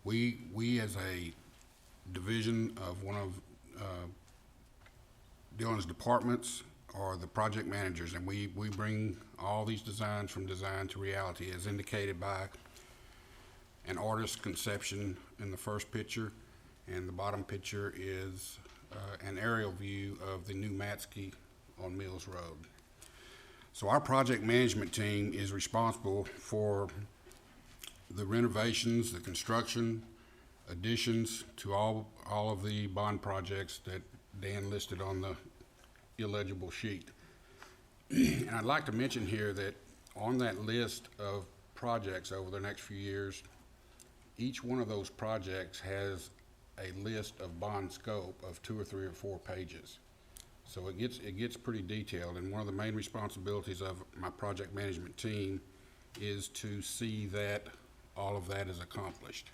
We as a division of one of Dylan's departments are the project managers, and we bring all these designs from design to reality as indicated by an artist's conception in the first picture, and the bottom picture is an aerial view of the new Matsky on Mills Road. So our project management team is responsible for the renovations, the construction, additions to all of the bond projects that Dan listed on the illegible sheet. And I'd like to mention here that on that list of projects over the next few years, each one of those projects has a list of bond scope of 2 or 3 or 4 pages. So it gets pretty detailed, and one of the main responsibilities of my project management team is to see that all of that is accomplished.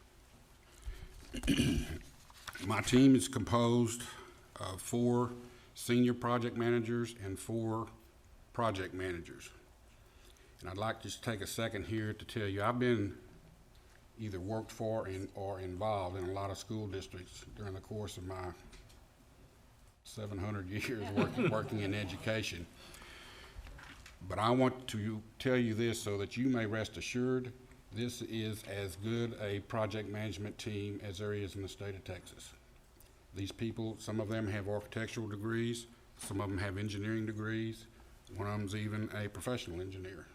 My team is composed of 4 senior project managers and 4 project managers. And I'd like to just take a second here to tell you, I've been either worked for or involved in a lot of school districts during the course of my 700 years working in education. But I want to tell you this so that you may rest assured this is as good a project management team as there is in the state of Texas. These people, some of them have architectural degrees, some of them have engineering degrees, one of them's even a professional engineer.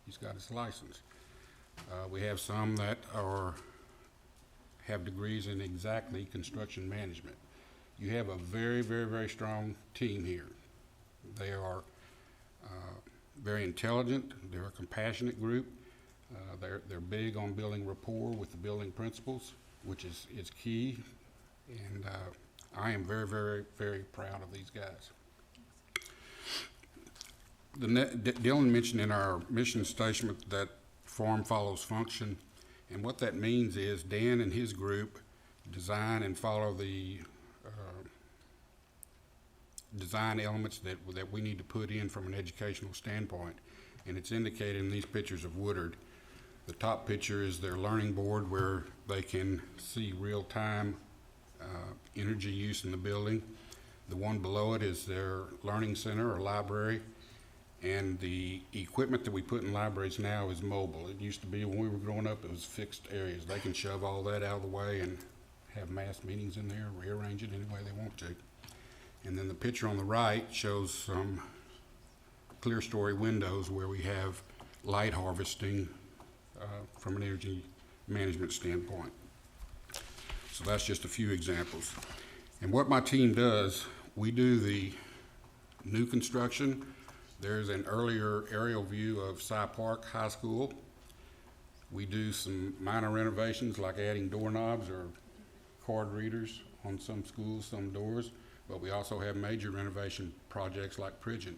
He's got his license. We have some that have degrees in exactly construction management. You have a very, very, very strong team here. They are very intelligent. They're a compassionate group. They're big on building rapport with the building principals, which is key. And I am very, very, very proud of these guys. Dylan mentioned in our mission statement that form follows function, and what that means is Dan and his group design and follow the design elements that we need to put in from an educational standpoint, and it's indicated in these pictures of Woodard. The top picture is their learning board where they can see real-time energy use in the building. The one below it is their learning center or library, And the equipment that we put in libraries now is mobile. It used to be, when we were growing up, it was fixed areas. They can shove all that out of the way and have mass meetings in there, rearrange it any way they want to. And then the picture on the right shows some clear story windows where we have light harvesting from an energy management standpoint. So that's just a few examples. And what my team does, we do the new construction. There's an earlier aerial view of Cy Park High School. We do some minor renovations like adding doorknobs or card readers on some schools, some doors, but we also have major renovation projects like Pridgeon.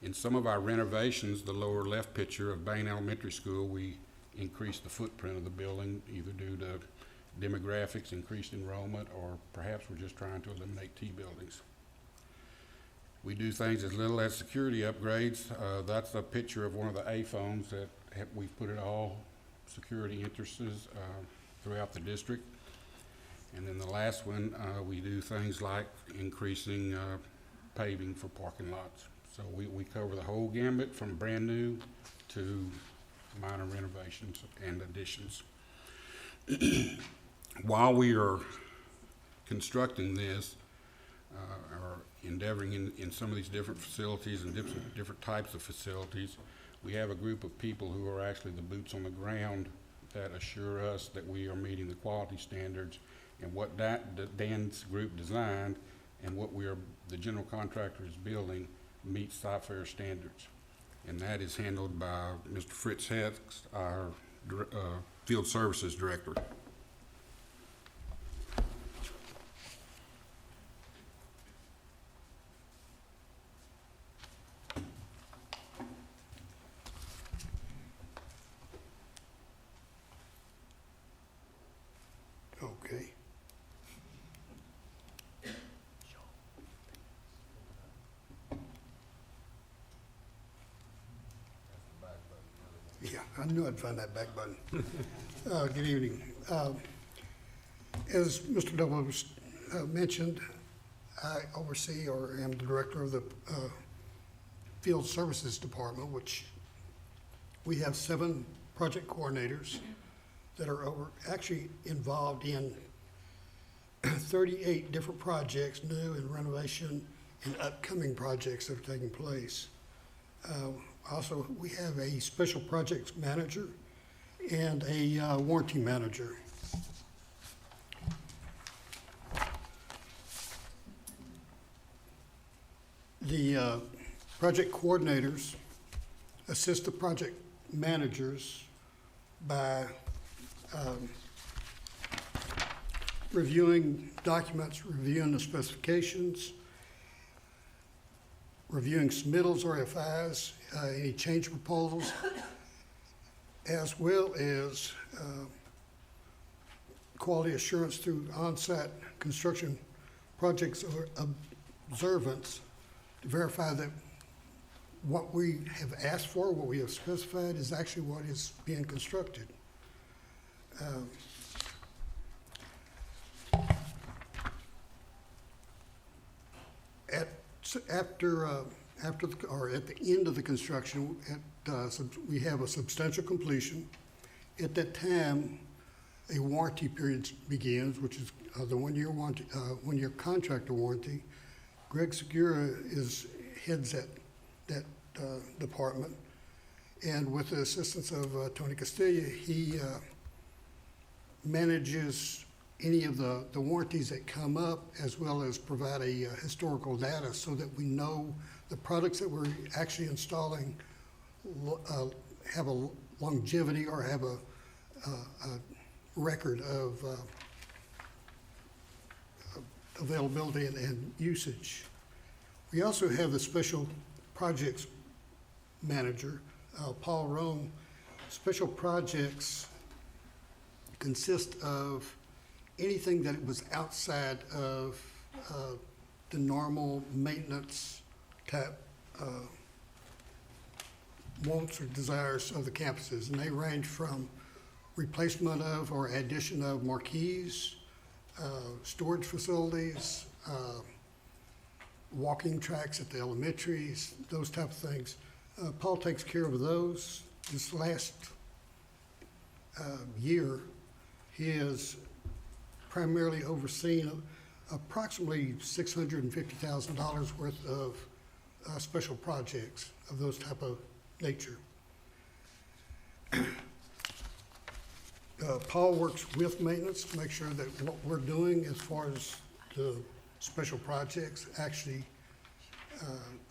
In some of our renovations, the lower left picture of Bain Elementary School, we increased the footprint of the building either due to demographics, increased enrollment, or perhaps we're just trying to eliminate T buildings. We do things as little as security upgrades. That's a picture of one of the A phones that we've put at all security entrances throughout the district. And then the last one, we do things like increasing paving for parking lots. So we cover the whole gambit from brand new to minor renovations and additions. While we are constructing this, or endeavoring in some of these different facilities and different types of facilities, we have a group of people who are actually the boots on the ground that assure us that we are meeting the quality standards and what Dan's group designed and what the general contractor is building meets Cy-Fair standards. And that is handled by Mr. Fritz Hex, our Field Services Director. Okay. Yeah, I knew I'd find that back button. Good evening. As Mr. Douglas mentioned, I oversee or am the director of the Field Services Department, which we have 7 project coordinators that are actually involved in 38 different projects, new and renovation, and upcoming projects that are taking place. Also, we have a special projects manager and a warranty manager. The project coordinators assist the project managers by reviewing documents, reviewing the specifications, reviewing submittals or FIs, any change proposals, as well as quality assurance through on-site construction projects observance to verify that what we have asked for, what we have specified, is actually what is being constructed. At the end of the construction, we have a substantial completion. At that time, a warranty period begins, which is the one-year warranty, one-year contractor warranty. Greg Segura heads that department, and with the assistance of Tony Castilla, he manages any of the warranties that come up, as well as provide a historical data so that we know the products that we're actually installing have a longevity or have a record of availability and usage. We also have the special projects manager, Paul Rome. Special projects consist of anything that was outside of the normal maintenance type wants or desires of the campuses, and they range from replacement of or addition of marquees, storage facilities, walking tracks at the elementaries, those type of things. Paul takes care of those. This last year, he has primarily overseen approximately $650,000 worth of special projects of those type of nature. Paul works with maintenance to make sure that what we're doing as far as the special projects actually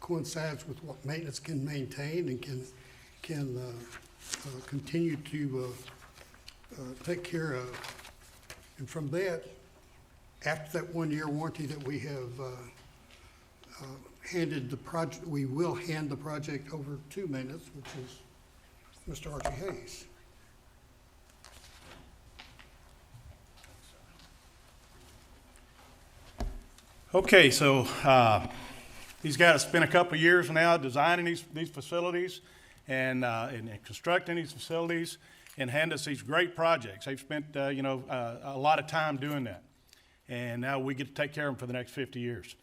coincides with what maintenance can maintain and can continue to take care of. And from that, after that 1-year warranty that we have handed the project, we will hand the project over to maintenance, which is Mr. Archie Hayes. Okay, so he's got to spend a couple of years now designing these facilities and constructing these facilities and hand us these great projects. They've spent a lot of time doing that, and now we get to take care of them for the next 50 years.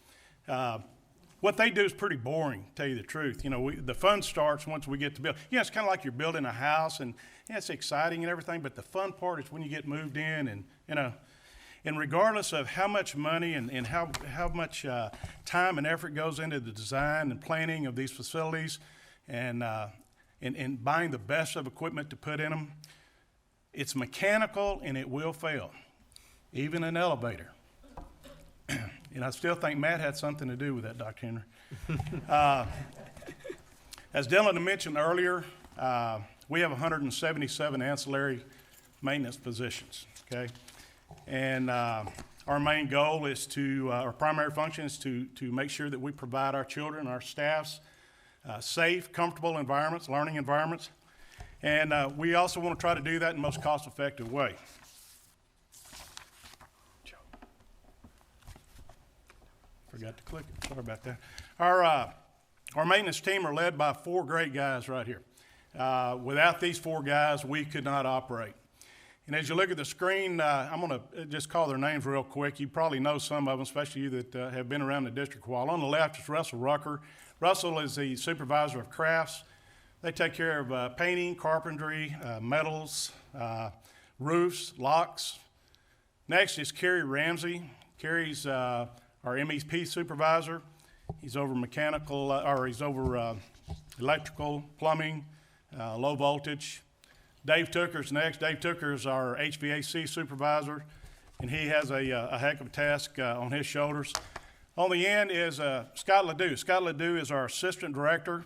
What they do is pretty boring, to tell you the truth. The fun starts once we get to build. It's kind of like you're building a house, and it's exciting and everything, but the fun part is when you get moved in, and regardless of how much money and how much time and effort goes into the design and planning of these facilities and buying the best of equipment to put in them, it's mechanical and it will fail, even an elevator. And I still think Matt had something to do with that, Dr. Henry. As Dylan mentioned earlier, we have 177 ancillary maintenance positions, okay? And our main goal is our primary function is to make sure that we provide our children, our staffs, safe, comfortable environments, learning environments. And we also want to try to do that in the most cost-effective way. Forgot to click it. Sorry about that. Our maintenance team are led by 4 great guys right here. Without these 4 guys, we could not operate. And as you look at the screen, I'm going to just call their names real quick. You probably know some of them, especially you that have been around the district a while. On the left is Russell Rucker. Russell is the supervisor of crafts. They take care of painting, carpentry, metals, roofs, locks. Next is Kerry Ramsey. Kerry's our MEP supervisor. He's over electrical, plumbing, low voltage. Dave Tooker's next. Dave Tooker is our HVAC supervisor, and he has a heck of a task on his shoulders. On the end is Scott Ledoux. Scott Ledoux is our assistant director.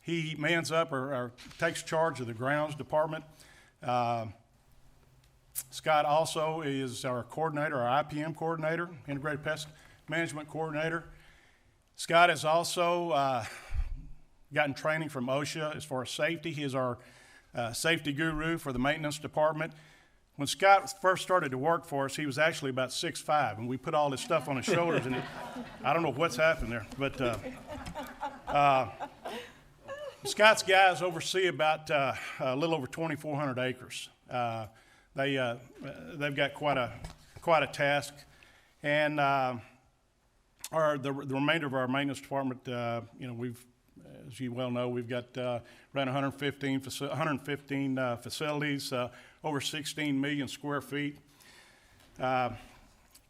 He mans up or takes charge of the grounds department. Scott also is our coordinator, our IPM coordinator, Integrated Pest Management Coordinator. Scott has also gotten training from OSHA as far as safety. He is our safety guru for the maintenance department. When Scott first started to work for us, he was actually about 6'5", and we put all this stuff on his shoulders, and I don't know what's happened there, but Scott's guys oversee about a little over 2,400 acres. They've got quite a task, and the remainder of our maintenance department, we've, as you well know, we've got around 115 facilities, over 16 million square feet. Kind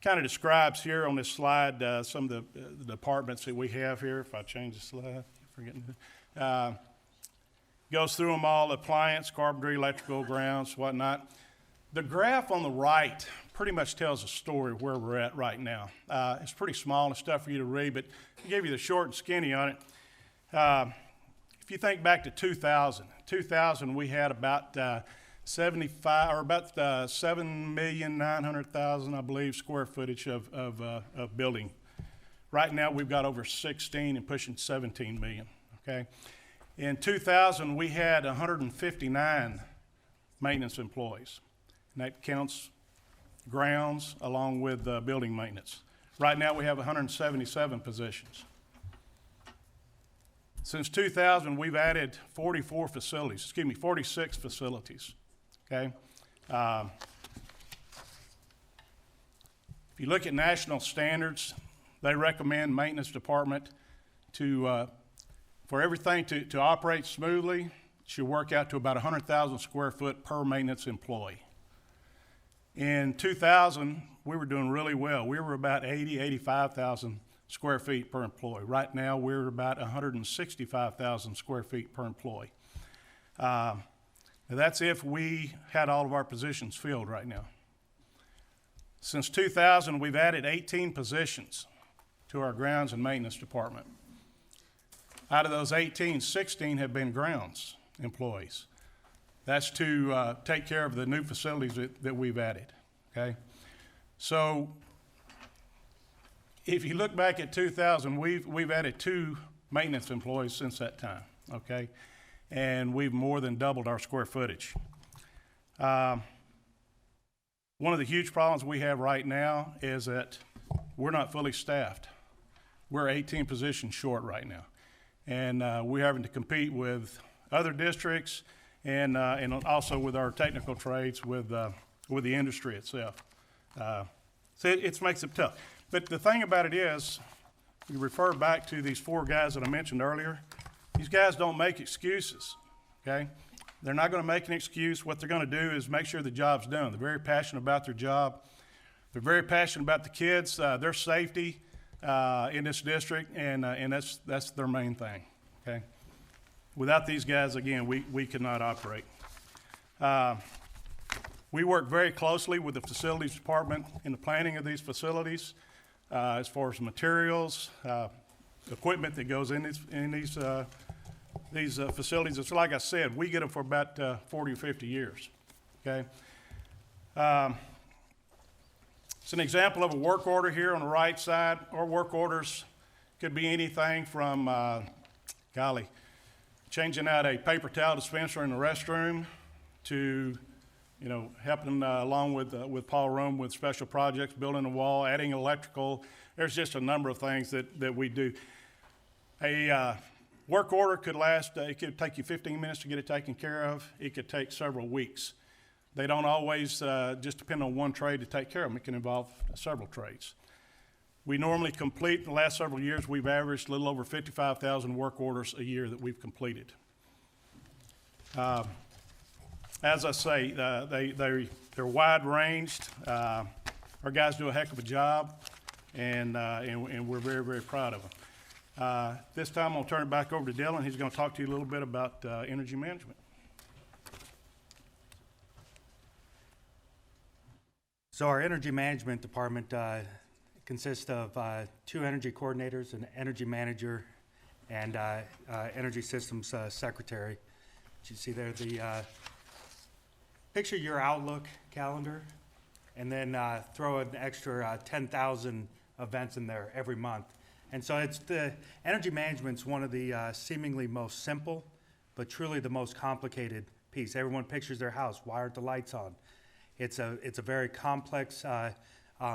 of describes here on this slide some of the departments that we have here. If I change the slide, goes through them all: appliance, carpentry, electrical, grounds, whatnot. The graph on the right pretty much tells a story of where we're at right now. It's pretty small and stuff for you to read, but I gave you the short and skinny on it. If you think back to 2000, we had about 7,900,000, I believe, square footage of building. Right now, we've got over 16 and pushing 17 million. Okay, in 2000, we had 159 maintenance employees, and that counts grounds along with building maintenance. Right now, we have 177 positions. Since 2000, we've added 46 facilities, okay? If you look at national standards, they recommend maintenance department to, for everything to operate smoothly, should work out to about 100,000 square foot per maintenance employee. In 2000, we were doing really well. We were about 85,000 square feet per employee. Right now, we're about 165,000 square feet per employee. Now that's if we had all of our positions filled right now. Since 2000, we've added 18 positions to our grounds and maintenance department. Out of those 18, 16 have been grounds employees. That's to take care of the new facilities that we've added, okay? So if you look back at 2000, we've added 2 maintenance employees since that time, okay? And we've more than doubled our square footage. One of the huge problems we have right now is that we're not fully staffed. We're 18 positions short right now. And we're having to compete with other districts and also with our technical trades with the industry itself. So it makes it tough. But the thing about it is, you refer back to these 4 guys that I mentioned earlier, these guys don't make excuses, okay? They're not going to make an excuse. What they're going to do is make sure the job's done. They're very passionate about their job. They're very passionate about the kids, their safety in this district, and that's their main thing, okay? Without these guys, again, we could not operate. We work very closely with the facilities department in the planning of these facilities, as far as materials, equipment that goes in these facilities. It's like I said, we get them for about 40 or 50 years, okay? It's an example of a work order here on the right side. Our work orders could be anything from, changing out a paper towel dispenser in the restroom to, helping along with Paul Rome with special projects, building a wall, adding electrical. There's just a number of things that we do. A work order could last, it could take you 15 minutes to get it taken care of. It could take several weeks. They don't always just depend on one trade to take care of them. It can involve several trades. We normally complete, in the last several years, we've averaged a little over 55,000 work orders a year that we've completed. As I say, they're wide-ranged. Our guys do a heck of a job, and we're very, very proud of them. This time, I'm going to turn it back over to Dylan. He's going to talk to you a little bit about energy management. So our energy management department consists of 2 energy coordinators, an energy manager, and energy systems secretary. You see there the picture your Outlook calendar, and then throw an extra 10,000 events in there every month. And so it's the energy management's one of the seemingly most simple, but truly the most complicated piece. Everyone pictures their house. Why aren't the lights on? It's a very complex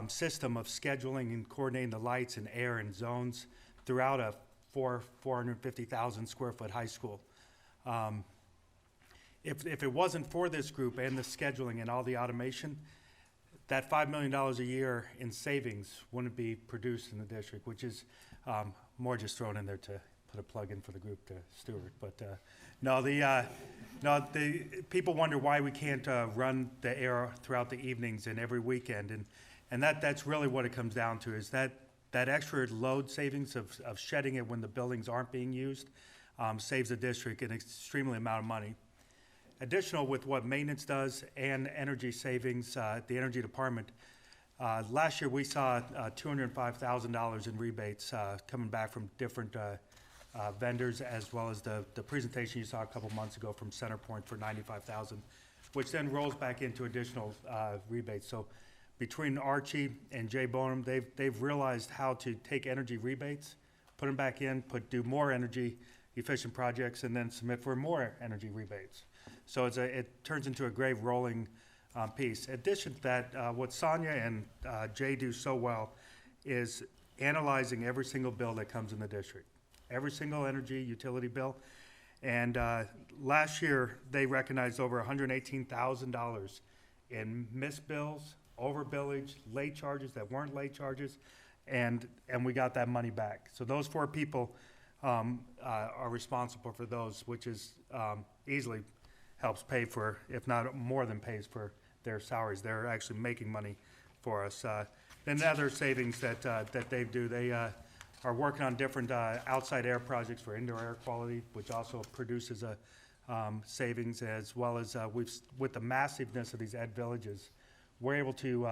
system of scheduling and coordinating the lights and air and zones throughout a 450,000 square foot high school. If it wasn't for this group and the scheduling and all the automation, that $5 million a year in savings wouldn't be produced in the district, which is more just thrown in there to put a plug in for the group to steward. But the people wonder why we can't run the air throughout the evenings and every weekend, and that's really what it comes down to, is that extra load savings of shedding it when the buildings aren't being used saves the district an extremely amount of money. Additional with what maintenance does and energy savings, the energy department, last year we saw $205,000 in rebates coming back from different vendors, as well as the presentation you saw a couple months ago from CenterPoint for $95,000, which then rolls back into additional rebates. So between Archie and Jay Bonham, they've realized how to take energy rebates, put them back in, do more energy efficient projects, and then submit for more energy rebates. So it turns into a great rolling piece. In addition to that, what Sonia and Jay do so well is analyzing every single bill that comes in the district, every single energy utility bill. And last year, they recognized over $118,000 in missed bills, overbillage, late charges that weren't late charges, and we got that money back. So those 4 people are responsible for those, which is easily helps pay for, if not more than pays for their salaries. They're actually making money for us. Then other savings that they do, they are working on different outside air projects for indoor air quality, which also produces a savings, as well as with the massiveness of these ed villages, we're able to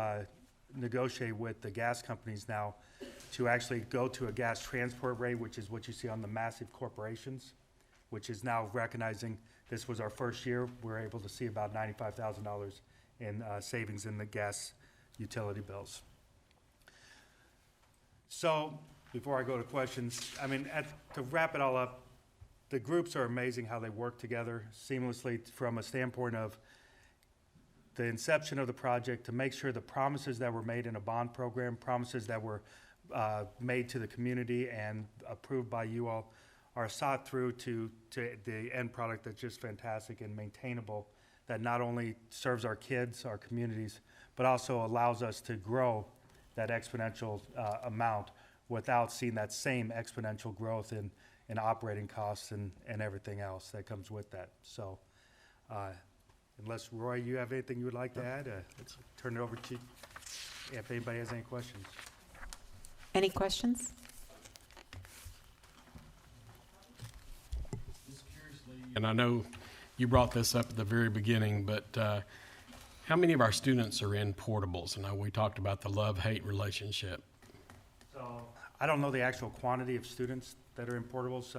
negotiate with the gas companies now to actually go to a gas transport rate, which is what you see on the massive corporations, which is now recognizing this was our first year. We're able to see about $95,000 in savings in the gas utility bills. So before I go to questions, I mean, to wrap it all up, the groups are amazing how they work together seamlessly from a standpoint of the inception of the project to make sure the promises that were made in a bond program, promises that were made to the community and approved by you all, are sought through to the end product that's just fantastic and maintainable, that not only serves our kids, our communities, but also allows us to grow that exponential amount without seeing that same exponential growth in operating costs and everything else that comes with that. So unless, Roy, you have anything you would like to add, let's turn it over to you if anybody has any questions. Any questions? And I know you brought this up at the very beginning, but how many of our students are in portables? I know we talked about the love-hate relationship. So I don't know the actual quantity of students that are in portables.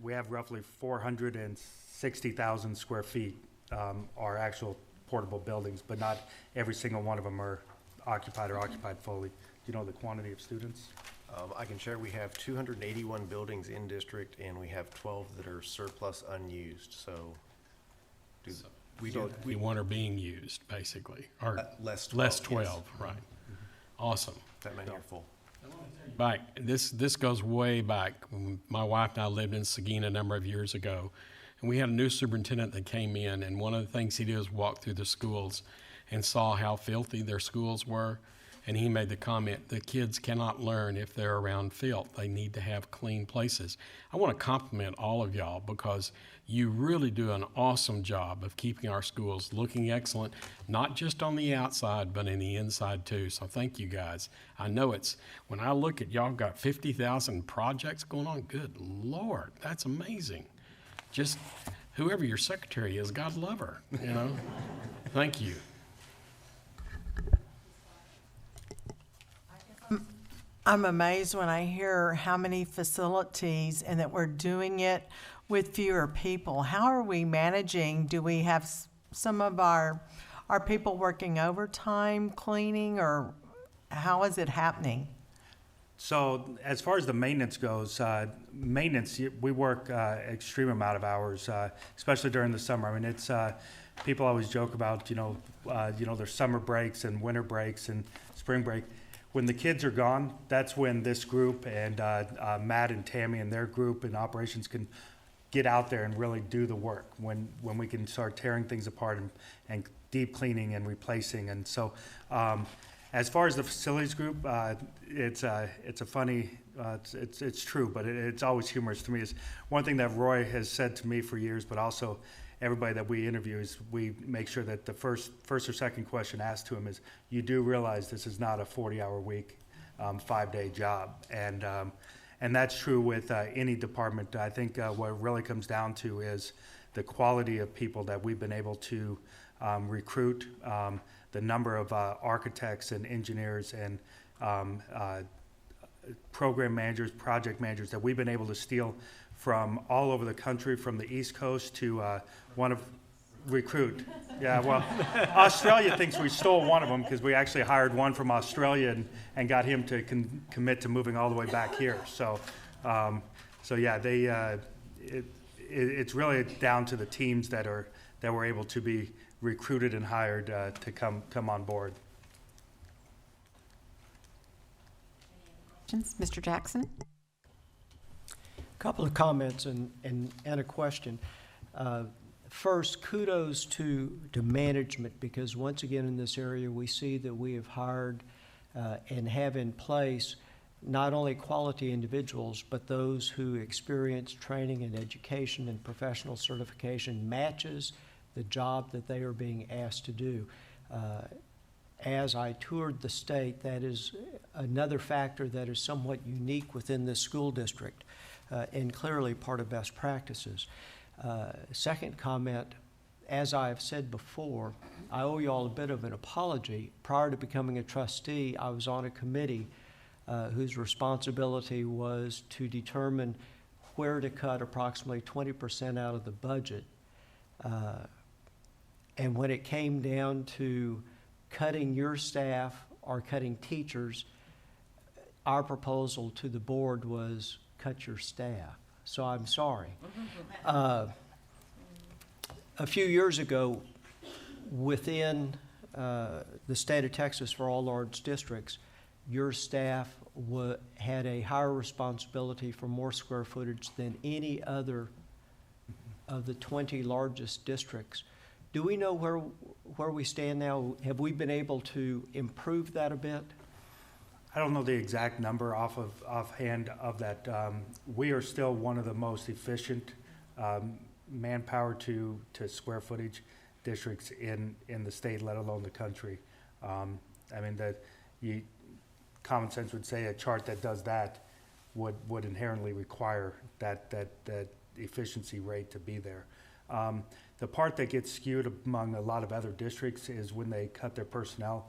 We have roughly 460,000 square feet are actual portable buildings, but not every single one of them are occupied or occupied fully. Do you know the quantity of students? I can share we have 281 buildings in district, and we have 12 that are surplus unused. So we do. 21 are being used, basically, or less 12. Less 12, yes. right? Awesome. That many are full. Back, this goes way back. When my wife and I lived in Seguin a number of years ago, and we had a new superintendent that came in, and one of the things he did was walk through the schools and saw how filthy their schools were. And he made the comment, the kids cannot learn if they're around filth. They need to have clean places. I want to compliment all of y'all because you really do an awesome job of keeping our schools looking excellent, not just on the outside, but in the inside too. So thank you guys. I know when I look at y'all got 50,000 projects going on, good Lord, that's amazing. Just whoever your secretary is, God love her, you know? Thank you. I'm amazed when I hear how many facilities and that we're doing it with fewer people. How are we managing? Do we have some of our people working overtime, cleaning, or how is it happening? So as far as the maintenance goes, maintenance, we work extreme amount of hours, especially during the summer. I mean, it's people always joke about, there's summer breaks and winter breaks and spring break. When the kids are gone, that's when this group and Matt and Tammy and their group and operations can get out there and really do the work. When we can start tearing things apart and deep cleaning and replacing. And so, as far as the facilities group, it's a funny. It's true, but it's always humorous to me. Is one thing that Roy has said to me for years, but also everybody that we interview is we make sure that the first or second question asked to him is, you do realize this is not a 40-hour week, 5-day job. And that's true with any department. I think what it really comes down to is the quality of people that we've been able to recruit, the number of architects and engineers and program managers, project managers that we've been able to steal from all over the country, from the East Coast to recruit. Yeah, well, Australia thinks we stole one of them because we actually hired one from Australia and got him to commit to moving all the way back here. So, yeah, it's really down to the teams that were able to be recruited and hired to come on board. Mr. Jackson? Couple of comments and a question. First, kudos to management, because once again in this area we see that we have hired and have in place not only quality individuals, but those who experience training and education and professional certification matches the job that they are being asked to do. As I toured the state, that is another factor that is somewhat unique within this school district, and clearly part of best practices. Second comment, as I have said before, I owe you all a bit of an apology. Prior to becoming a trustee, I was on a committee whose responsibility was to determine where to cut approximately 20% out of the budget. And when it came down to cutting your staff or cutting teachers, our proposal to the board was cut your staff. So I'm sorry. A few years ago, within the state of Texas for all large districts, your staff had a higher responsibility for more square footage than any other of the 20 largest districts. Do we know where we stand now? Have we been able to improve that a bit? I don't know the exact number offhand of that. We are still one of the most efficient manpower to square footage districts in the state, let alone the country. I mean, common sense would say a chart that does that would inherently require that efficiency rate to be there. The part that gets skewed among a lot of other districts is when they cut their personnel,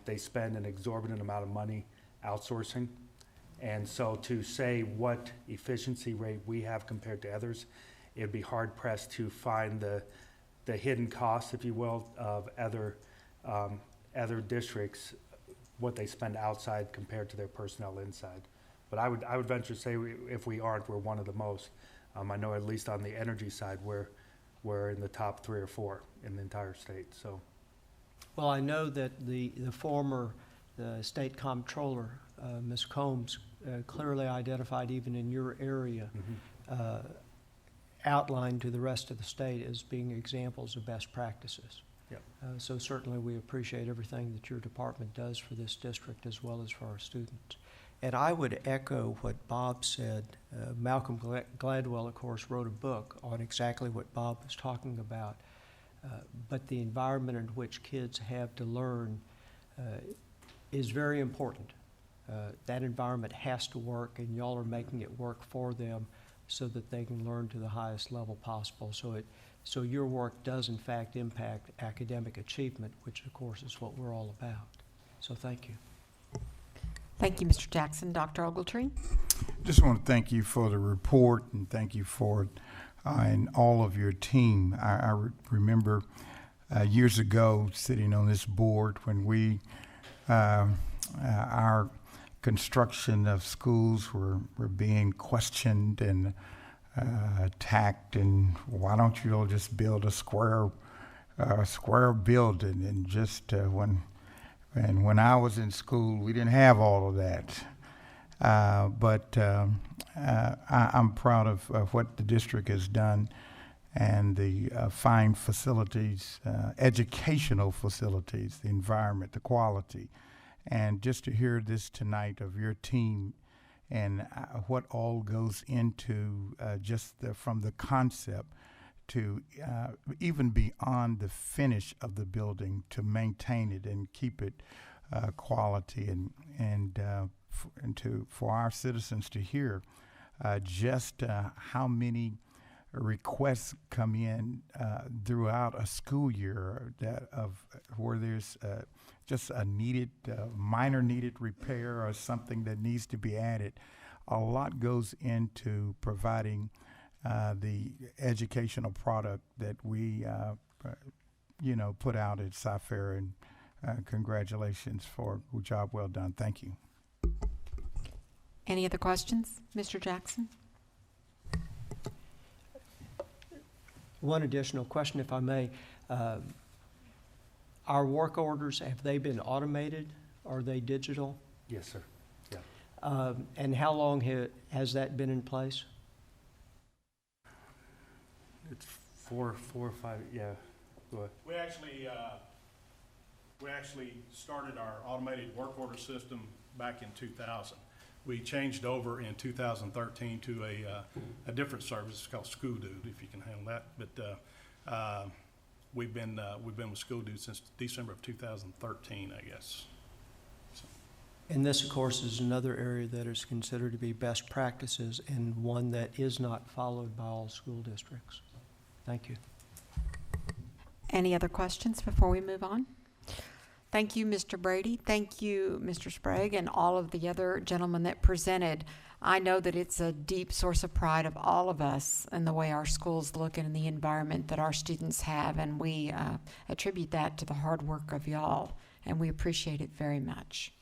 they spend an exorbitant amount of money outsourcing. And so to say what efficiency rate we have compared to others, it'd be hard pressed to find the hidden costs, if you will, of other districts, what they spend outside compared to their personnel inside. But I would venture to say if we aren't, we're one of the most. I know at least on the energy side, we're in the top 3 or 4 in the entire state. So, well, I know that the former state comptroller, Ms. Combs, clearly identified even in your area, outlined to the rest of the state as being examples of best practices. Yep. So certainly we appreciate everything that your department does for this district as well as for our students. And I would echo what Bob said. Malcolm Gladwell, of course, wrote a book on exactly what Bob was talking about. But the environment in which kids have to learn is very important. That environment has to work, and y'all are making it work for them so that they can learn to the highest level possible. So your work does, in fact, impact academic achievement, which, of course, is what we're all about. So thank you. Thank you, Mr. Jackson. Dr. Ogletree? Just want to thank you for the report and thank you for and all of your team. I remember years ago sitting on this board when we, our construction of schools were being questioned and attacked, and why don't you all just build a square building? And just when I was in school, we didn't have all of that. But I'm proud of what the district has done and the fine facilities, educational facilities, the environment, the quality. And just to hear this tonight of your team and what all goes into from the concept to even beyond the finish of the building to maintain it and keep it quality and for our citizens to hear just how many requests come in throughout a school year where there's just a minor needed repair or something that needs to be added. A lot goes into providing the educational product that we put out at Cy-Fair, and congratulations for a job well done. Thank you. Any other questions? Mr. Jackson? One additional question, if I may. Our work orders, have they been automated? Are they digital? Yes, sir. Yeah. And how long has that been in place? It's 4 or 5, yeah. Go ahead. We actually we actually started our automated work order system back in 2000. We changed over in 2013 to a different service. It's called School Dude, if you can handle that. But we've been with School Dude since December of 2013, I guess. So. And this, of course, is another area that is considered to be best practices and one that is not followed by all school districts. Thank you. Any other questions before we move on? Thank you, Mr. Brady. Thank you, Mr. Sprague, and all of the other gentlemen that presented. I know that it's a deep source of pride of all of us in the way our schools look and in the environment that our students have, and we attribute that to the hard work of y'all, and we appreciate it very much.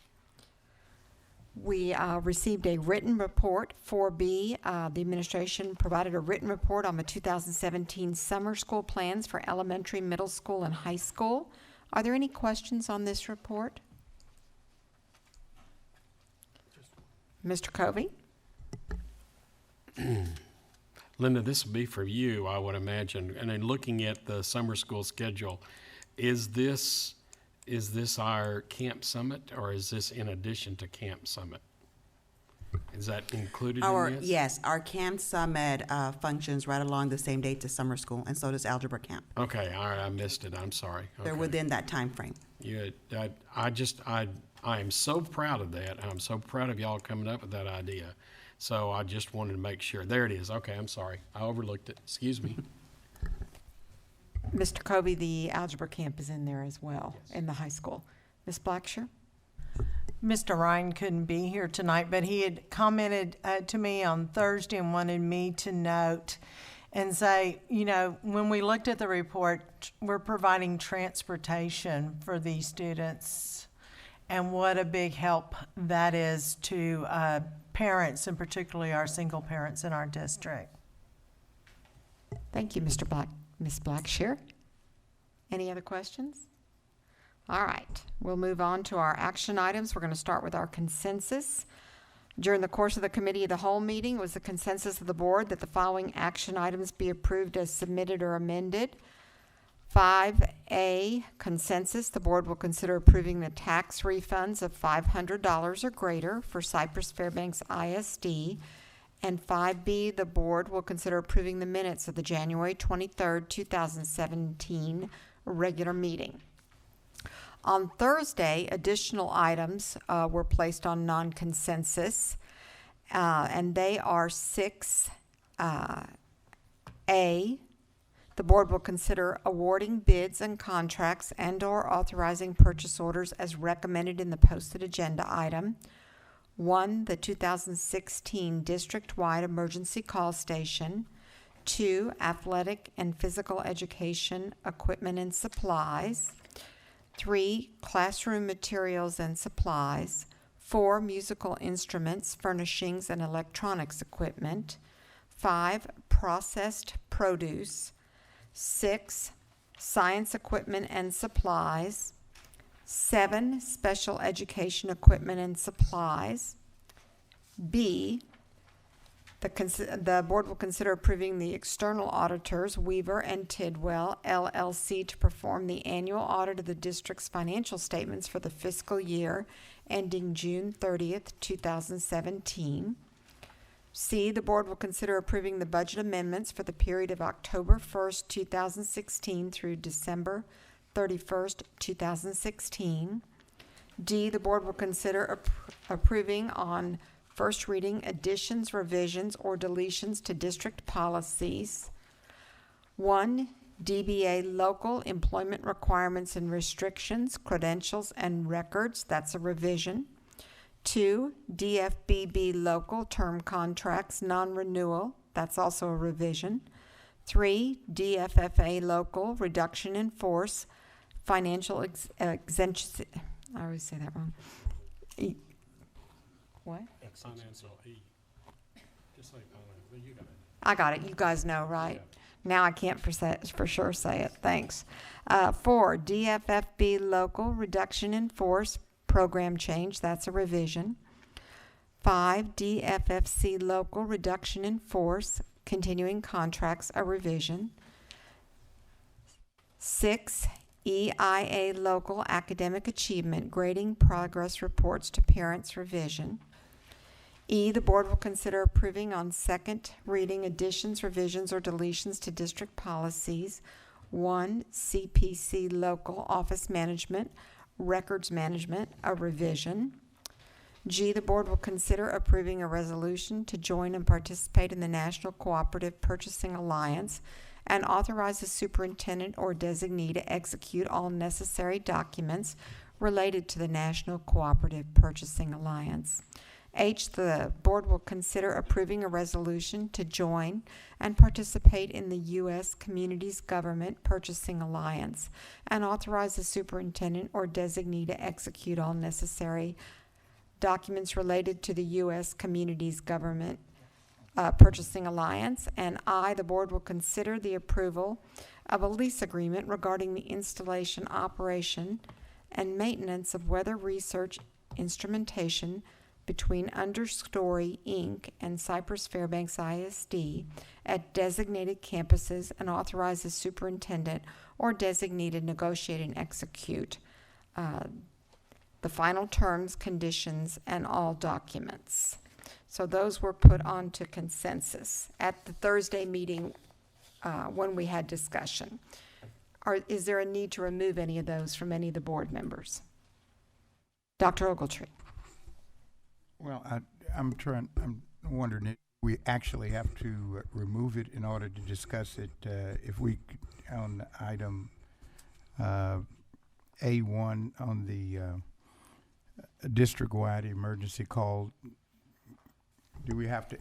We received a written report, 4B. The administration provided a written report on the 2017 summer school plans for elementary, middle school, and high school. Are there any questions on this report? Mr. Covey? Linda, this will be for you, I would imagine. And in looking at the summer school schedule, is this our Camp Summit, or is this in addition to Camp Summit? Is that included in this? Yes, our Camp Summit functions right along the same date to summer school, and so does Algebra Camp. Okay, all right, I missed it. I'm sorry. They're Okay. within that time frame. Yeah, I am so proud of that. I'm so proud of y'all coming up with that idea. So I just wanted to make sure. There it is. Okay, I'm sorry. I overlooked it. Excuse me. Mr. Covey, the algebra camp is in there as well, in the high school. Ms. Blackshear? Mr. Ryan couldn't be here tonight, but he had commented to me on Thursday and wanted me to note and say, you know, when we looked at the report, we're providing transportation for these students, and what a big help that is to parents, and particularly our single parents in our district. Thank you, Ms. Blackshear. Any other questions? All right, we'll move on to our action items. We're going to start with our consensus. During the course of the committee of the whole meeting, was the consensus of the board that the following action items be approved as submitted or amended. 5A, consensus, the board will consider approving the tax refunds of $500 or greater for Cypress-Fairbanks ISD. And 5B, the board will consider approving the minutes of the January 23rd, 2017 regular meeting. On Thursday, additional items were placed on non-consensus, and they are 6A. The board will consider awarding bids and contracts and/or authorizing purchase orders as recommended in the posted agenda item. 1, the 2016 district-wide emergency call station. 2, athletic and physical education equipment and supplies. 3, classroom materials and supplies. 4, musical instruments, furnishings, and electronics equipment. 5, processed produce. 6, science equipment and supplies. 7, special education equipment and supplies. B, the board will consider approving the external auditors, Weaver and Tidwell, LLC, to perform the annual audit of the district's financial statements for the fiscal year ending June 30th, 2017. C, the board will consider approving the budget amendments for the period of October 1st, 2016 through December 31st, 2016. D, the board will consider approving on first reading additions, revisions, or deletions to district policies. 1, DBA local employment requirements and restrictions, credentials, and records. That's a revision. 2, DFBB local term contracts, non-renewal. That's also a revision. 3, DFFA local reduction in force, financial exemption. I always say that wrong. What? Financial E. Just say financial. You got it. I got it. You guys know, right? Yeah. Now I can't for sure say it. Thanks. 4, DFFB local reduction in force program change. That's a revision. 5, DFFC local reduction in force continuing contracts, a revision. 6, EIA local academic achievement grading progress reports to parents revision. E, the board will consider approving on second reading additions, revisions, or deletions to district policies. 1, CPC local office management, records management, a revision. G, the board will consider approving a resolution to join and participate in the National Cooperative Purchasing Alliance and authorize the superintendent or designee to execute all necessary documents related to the National Cooperative Purchasing Alliance. H, the board will consider approving a resolution to join and participate in the U.S. Communities Government Purchasing Alliance and authorize the superintendent or designee to execute all necessary documents related to the U.S. Communities Government Purchasing Alliance. And I, the board will consider the approval of a lease agreement regarding the installation, operation, and maintenance of weather research instrumentation between Understory, Inc. and Cypress-Fairbanks ISD at designated campuses and authorize the superintendent or designee to negotiate and execute the final terms, conditions, and all documents. So those were put on to consensus at the Thursday meeting when we had discussion. Is there a need to remove any of those from any of the board members? Dr. Ogletree. Well, I'm wondering if we actually have to remove it in order to discuss it. If we, on item A1 on the district-wide emergency call, do we have to?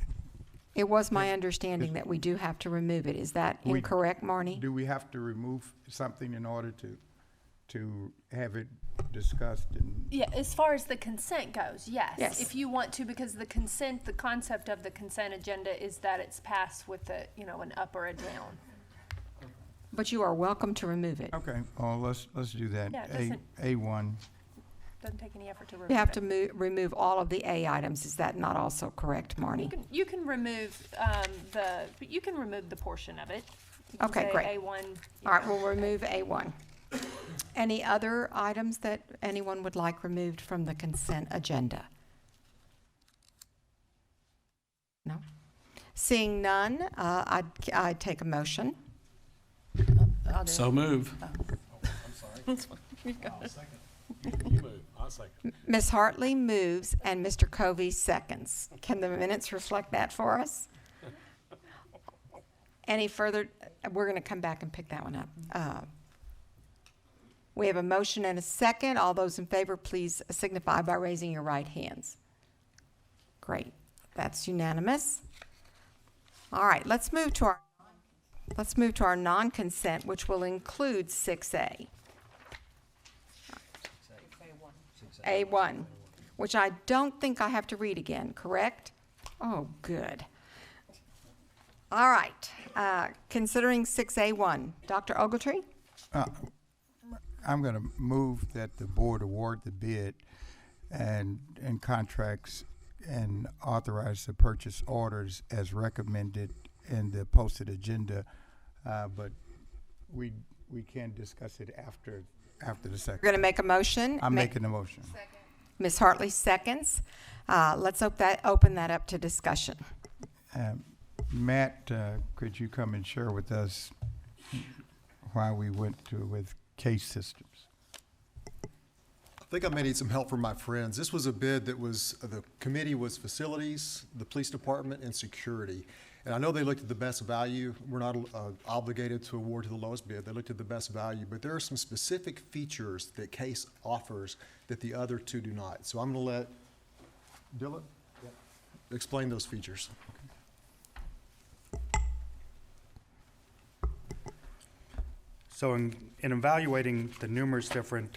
It was my understanding that we do have to remove it. Is that incorrect, Marnie? Do we have to remove something in order to have it discussed? Yeah, as far as the consent goes, yes. Yes. If you want to, because the concept of the consent agenda is that it's passed with an up or a down. But you are welcome to remove it. Okay, well, let's do that. Yeah, it A1. Doesn't take any effort to remove You have it. to remove all of the A items. Is that not also correct, Marnie? You can remove the portion of it. You can Okay, say great. A1. All right, we'll remove A1. Any other items that anyone would like removed from the consent agenda? No? Seeing none, I'd take a motion. So move. I'm sorry. You move. I'll second. Ms. Hartley moves and Mr. Covey seconds. Can the minutes reflect that for us? Any further? We're going to come back and pick that one up. We have a motion and a second. All those in favor, please signify by raising your right hands. Great. That's unanimous. All right, let's move to our non-consent, which will include 6A. A1, which I don't think I have to read again, correct? Oh, good. All right, considering 6A1, Dr. Ogletree? I'm going to move that the board award the bid and contracts and authorize the purchase orders as recommended in the posted agenda, but we can discuss it after the second. You're going to make a motion? I'm making a motion. Ms. Hartley seconds. Let's open that up to discussion. Matt, could you come and share with us why we went with Case Systems? I think I may need some help from my friends. This was a bid that was, the committee was facilities, the police department, and security. And I know they looked at the best value. We're not obligated to award to the lowest bid. They looked at the best value, but there are some specific features that Case offers that the other two do not. So I'm going to let Dylan explain those features. So in evaluating the numerous different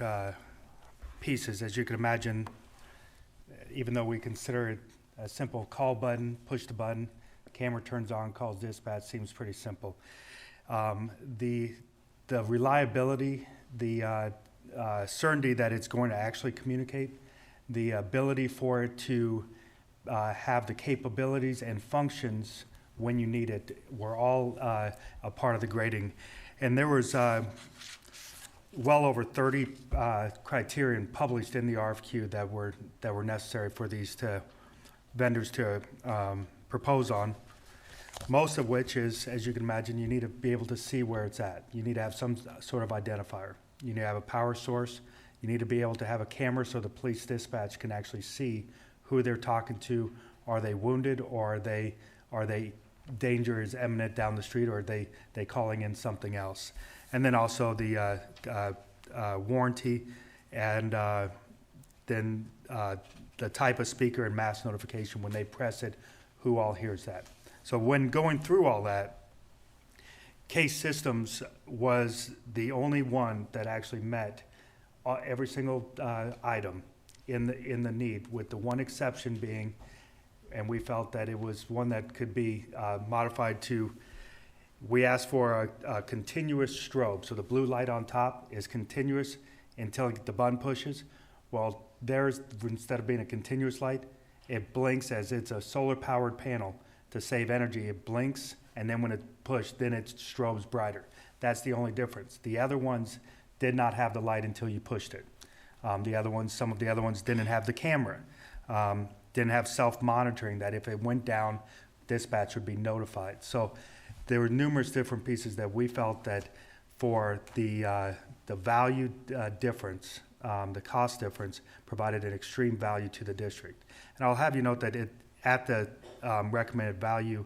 pieces, as you can imagine, even though we consider it a simple call button, push the button, camera turns on, calls dispatch, seems pretty simple. The reliability, the certainty that it's going to actually communicate, the ability for it to have the capabilities and functions when you need it, were all a part of the grading. And there was, well over 30 criterion published in the RFQ that were necessary for these vendors to propose on. Most of which is, as you can imagine, you need to be able to see where it's at. You need to have some sort of identifier. You need to have a power source. You need to be able to have a camera so the police dispatch can actually see who they're talking to. Are they wounded, or are they danger is imminent down the street, or are they calling in something else? And then also the warranty, and then the type of speaker and mass notification when they press it, who all hears that. So when going through all that, Case Systems was the only one that actually met every single item in the need, with the one exception being, and we felt that it was one that could be modified to, we asked for a continuous strobe. So the blue light on top is continuous until the button pushes. Well, theirs, instead of being a continuous light, it blinks as it's a solar-powered panel. To save energy, it blinks, and then when it's pushed, then it strobes brighter. That's the only difference. The other ones did not have the light until you pushed it. Some of the other ones didn't have the camera, didn't have self-monitoring, that if it went down, dispatch would be notified. So there were numerous different pieces that we felt that for the value difference, the cost difference, provided an extreme value to the district. And I'll have you note that at the recommended value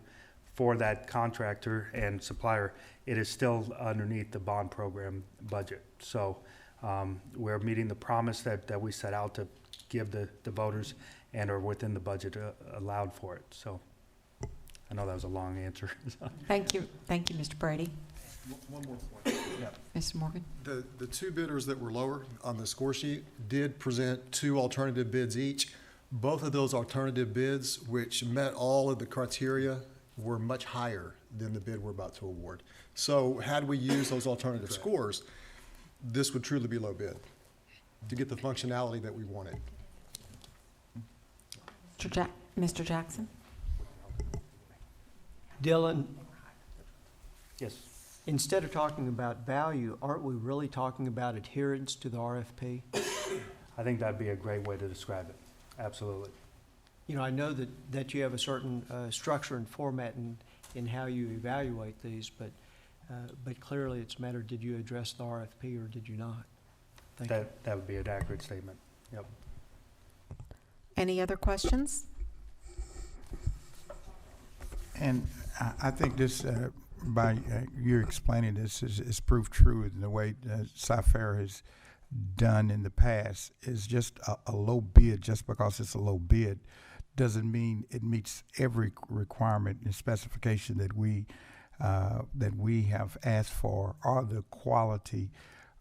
for that contractor and supplier, it is still underneath the bond program budget. So we're meeting the promise that we set out to give the voters, and are within the budget allowed for it. So I know that was a long answer. Thank you, Mr. Brady. One more point. Yeah. Mr. Morgan? The two bidders that were lower on the score sheet did present two alternative bids each. Both of those alternative bids, which met all of the criteria, were much higher than the bid we're about to award. So had we used those alternative scores, this would truly be low bid to get the functionality that we wanted. Mr. Jackson? Dylan, yes. Instead of talking about value, aren't we really talking about adherence to the RFP? I think that'd be a great way to describe it. Absolutely. You know, I know that you have a certain structure and format in how you evaluate these, but clearly it's a matter, did you address the RFP or did you not? That would be an accurate statement. Yep. Any other questions? And I think this, by you explaining this, is proof true in the way Cypher has done in the past. Is just a low bid. Just because it's a low bid doesn't mean it meets every requirement and specification that we have asked for, or the quality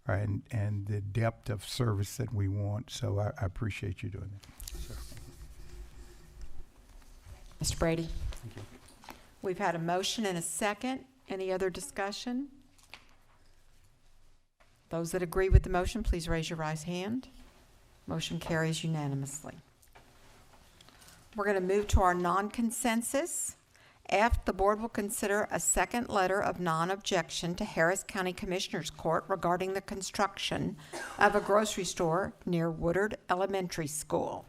and the depth of service that we want. So I appreciate you doing that. Sure. Mr. Brady? Thank you. We've had a motion and a second. Any other discussion? Those that agree with the motion, please raise your right hand. Motion carries unanimously. We're going to move to our non-consensus. F, the board will consider a second letter of non-objection to Harris County Commissioners Court regarding the construction of a grocery store near Woodard Elementary School.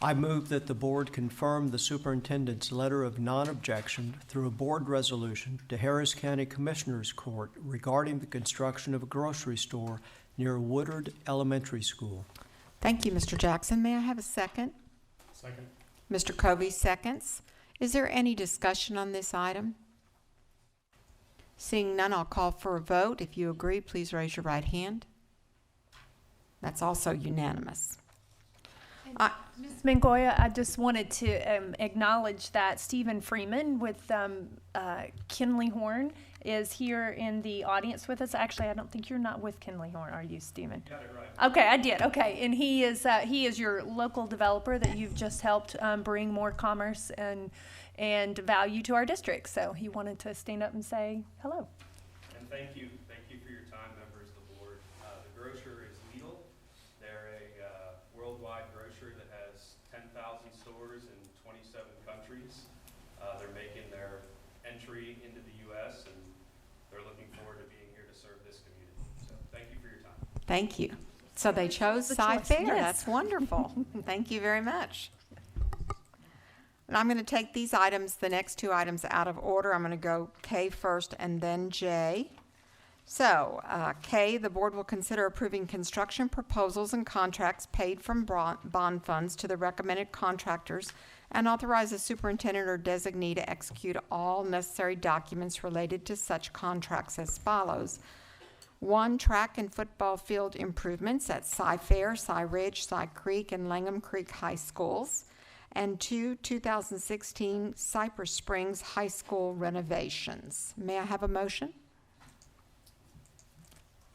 I move that the board confirm the superintendent's letter of non-objection through a board resolution to Harris County Commissioners Court regarding the construction of a grocery store near Woodard Elementary School. Thank you, Mr. Jackson. May I have a second? Second. Mr. Covey seconds. Is there any discussion on this item? Seeing none, I'll call for a vote. If you agree, please raise your right hand. That's also unanimous. Ms. Mangoya, I just wanted to acknowledge that Stephen Freeman with Kinley Horn is here in the audience with us. Actually, I don't think you're not with Kinley Horn, are you, Stephen? Got it right. Okay, I did. Okay, and he is your local developer that you've just helped bring more commerce and value to our district. So he wanted to stand up and say hello. And thank you for your time, members of the board. The grocer is Lidl. They're a worldwide grocer that has 10,000 stores in 27 countries. They're making their entry into the U.S. and they're looking forward to being here to serve this community. So thank you for your time. Thank you. So they chose The Cy choice, Fair. yes. That's wonderful. Thank you very much. And I'm going to take these items, the next two items, out of order. I'm going to go K first and then J. So, K, the board will consider approving construction proposals and contracts paid from bond funds to the recommended contractors and authorize the superintendent or designee to execute all necessary documents related to such contracts as follows. 1, track and football field improvements at Cy Fair, Cy Ridge, Cy Creek, and Langham Creek High Schools. And 2, 2016 Cypress Springs High School renovations. May I have a motion?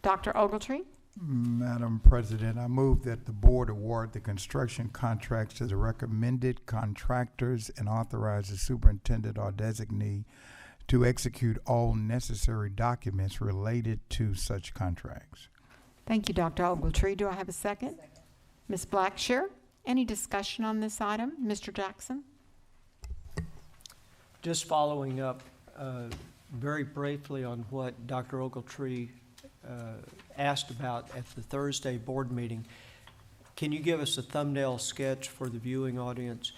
Dr. Ogletree? Madam President, I move that the board award the construction contracts to the recommended contractors and authorize the superintendent or designee to execute all necessary documents related to such contracts. Thank you, Dr. Ogletree. Do I have a second? Ms. Blackshear? Any discussion on this item? Mr. Jackson? Just following up very briefly on what Dr. Ogletree asked about at the Thursday board meeting, can you give us a thumbnail sketch for the viewing audience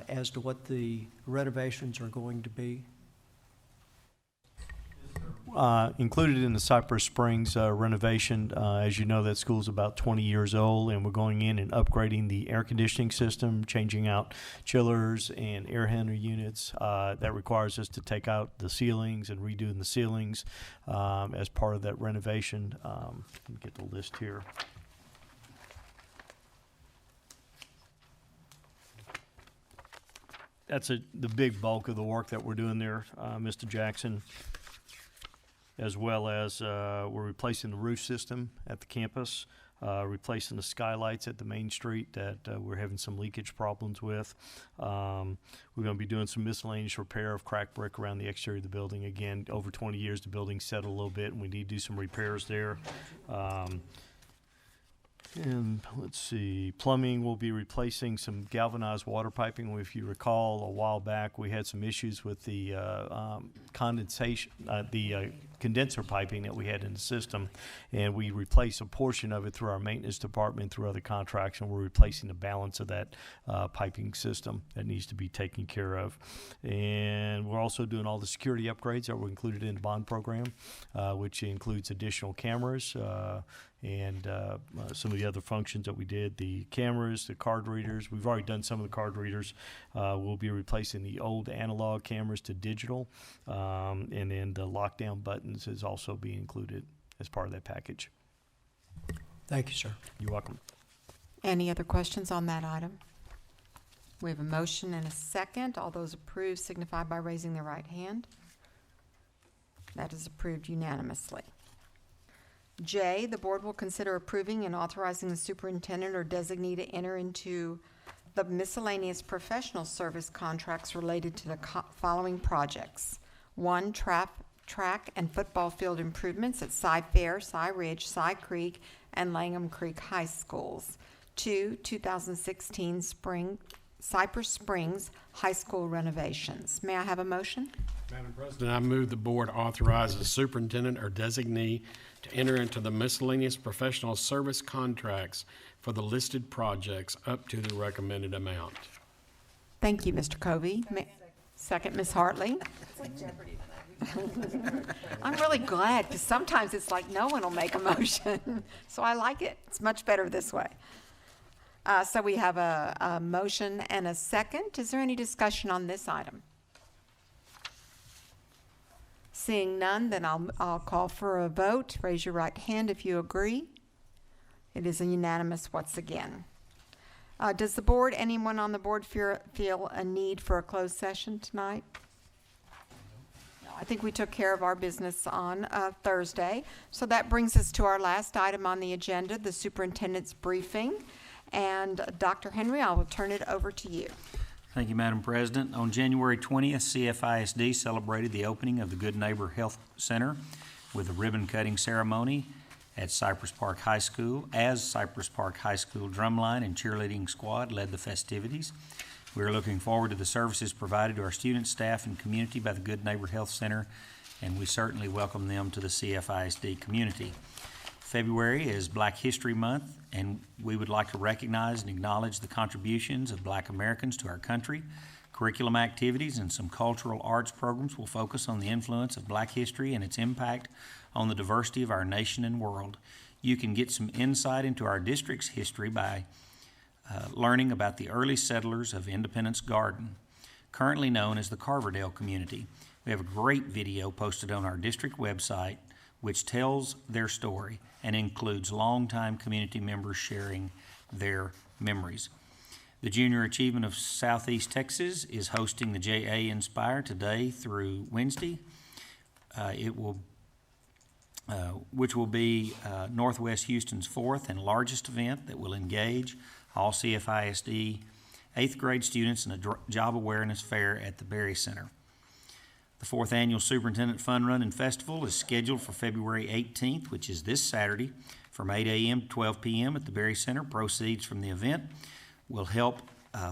as to what the renovations are going to be? Included in the Cypress Springs renovation, as you know, that school's about 20 years old, and we're going in and upgrading the air conditioning system, changing out chillers and air handler units. That requires us to take out the ceilings and redoing the ceilings as part of that renovation. Let me get the list here. That's the big bulk of the work that we're doing there, Mr. Jackson. As well as we're replacing the roof system at the campus, replacing the skylights at the main street that we're having some leakage problems with. We're going to be doing some miscellaneous repair of cracked brick around the exterior of the building. Again, over 20 years, the building's settled a little bit, and we need to do some repairs there. And let's see, plumbing, will be replacing some galvanized water piping. If you recall, a while back, we had some issues with the condensation, condenser piping that we had in the system, and we replaced a portion of it through our maintenance department, through other contracts, and we're replacing the balance of that piping system that needs to be taken care of. And we're also doing all the security upgrades that were included in the bond program, which includes additional cameras, and some of the other functions that we did, the cameras, the card readers. We've already done some of the card readers. We'll be replacing the old analog cameras to digital, and then the lockdown buttons is also being included as part of that package. Thank you, sir. You're welcome. Any other questions on that item? We have a motion and a second. All those approved signify by raising their right hand. That is approved unanimously. J, the board will consider approving and authorizing the superintendent or designee to enter into the miscellaneous professional service contracts related to the following projects. 1, track and football field improvements at Cy Fair, Cy Ridge, Cy Creek, and Langham Creek High Schools. 2, 2016 Cypress Springs High School renovations. May I have a motion? Madam President, I move the board authorize the superintendent or designee to enter into the miscellaneous professional service contracts for the listed projects up to the recommended amount. Thank you, Mr. Covey. Second, Ms. Hartley. It's like Jeopardy tonight. I'm really glad, because sometimes it's like no one will make a motion. So I like it. It's much better this way. So we have a motion and a second. Is there any discussion on this item? Seeing none, then I'll call for a vote. Raise your right hand if you agree. It is a unanimous once again. Does the board, anyone on the board feel a need for a closed session tonight? No, I think we took care of our business on Thursday. So that brings us to our last item on the agenda, the superintendent's briefing. And Dr. Henry, I will turn it over to you. Thank you, Madam President. On January 20th, CFISD celebrated the opening of the Good Neighbor Health Center with a ribbon-cutting ceremony at Cypress Park High School, as Cypress Park High School drumline and cheerleading squad led the festivities. We are looking forward to the services provided to our students, staff, and community by the Good Neighbor Health Center and we certainly welcome them to the CFISD community. February is Black History Month, and we would like to recognize and acknowledge the contributions of Black Americans to our country. Curriculum activities and some cultural arts programs will focus on the influence of Black history and its impact on the diversity of our nation and world. You can get some insight into our district's history by learning about the early settlers of Independence Garden, currently known as the Carverdale community. We have a great video posted on our district website which tells their story and includes longtime community members sharing their memories. The Junior Achievement of Southeast Texas is hosting the JA Inspire today through Wednesday. Which will be Northwest Houston's fourth and largest event that will engage all CFISD 8th grade students in a job awareness fair at the Berry Center. The fourth annual Superintendent Fun Run and Festival is scheduled for February 18th, which is this Saturday, from 8 a.m. to 12 p.m. at the Berry Center. Proceeds from the event will help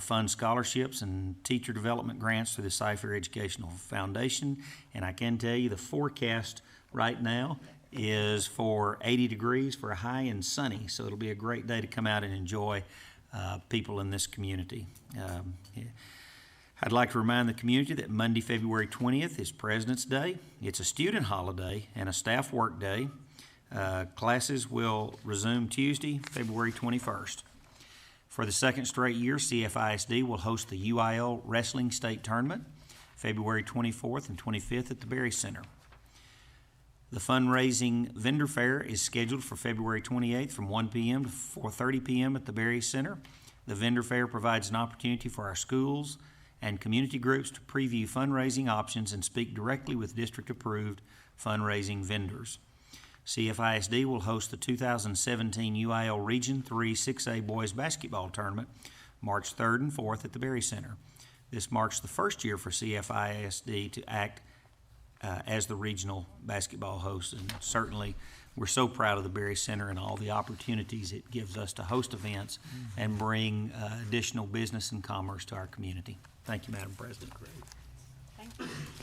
fund scholarships and teacher development grants through the Cypher Educational Foundation. And I can tell you the forecast right now is for 80 degrees for a high and sunny. So it'll be a great day to come out and enjoy people in this community. I'd like to remind the community that Monday, February 20th is President's Day. It's a student holiday and a staff work day. Classes will resume Tuesday, February 21st. For the second straight year, CFISD will host the UIL Wrestling State Tournament, February 24th and 25th at the Berry Center. The fundraising vendor fair is scheduled for February 28th from 1 p.m. to 4:30 p.m. at the Berry Center. The vendor fair provides an opportunity for our schools and community groups to preview fundraising options and speak directly with district-approved fundraising vendors. CFISD will host the 2017 UIL Region 3 6A Boys Basketball Tournament March 3rd and 4th at the Berry Center. This marks the first year for CFISD to act as the regional basketball host, and certainly we're so proud of the Berry Center and all the opportunities it gives us to host events and bring additional business and commerce to our community. Thank you, Madam President.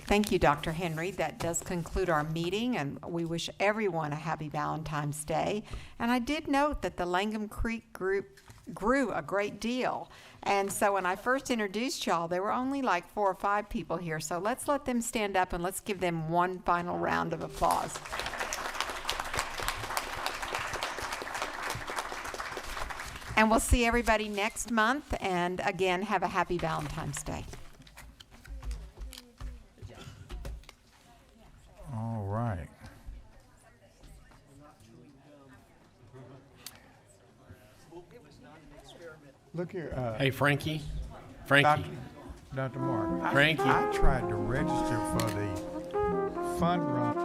Thank you, Dr. Henry. That does conclude our meeting, and we wish everyone a happy Valentine's Day. And I did note that the Langham Creek group grew a great deal. And so when I first introduced y'all, there were only like 4 or 5 people here. So let's let them stand up and let's give them one final round of applause. And we'll see everybody next month. And again, have a happy Valentine's Day. All right. Look here. Hey, Frankie. Dr. Mark. Frankie. I tried to register for the fun run.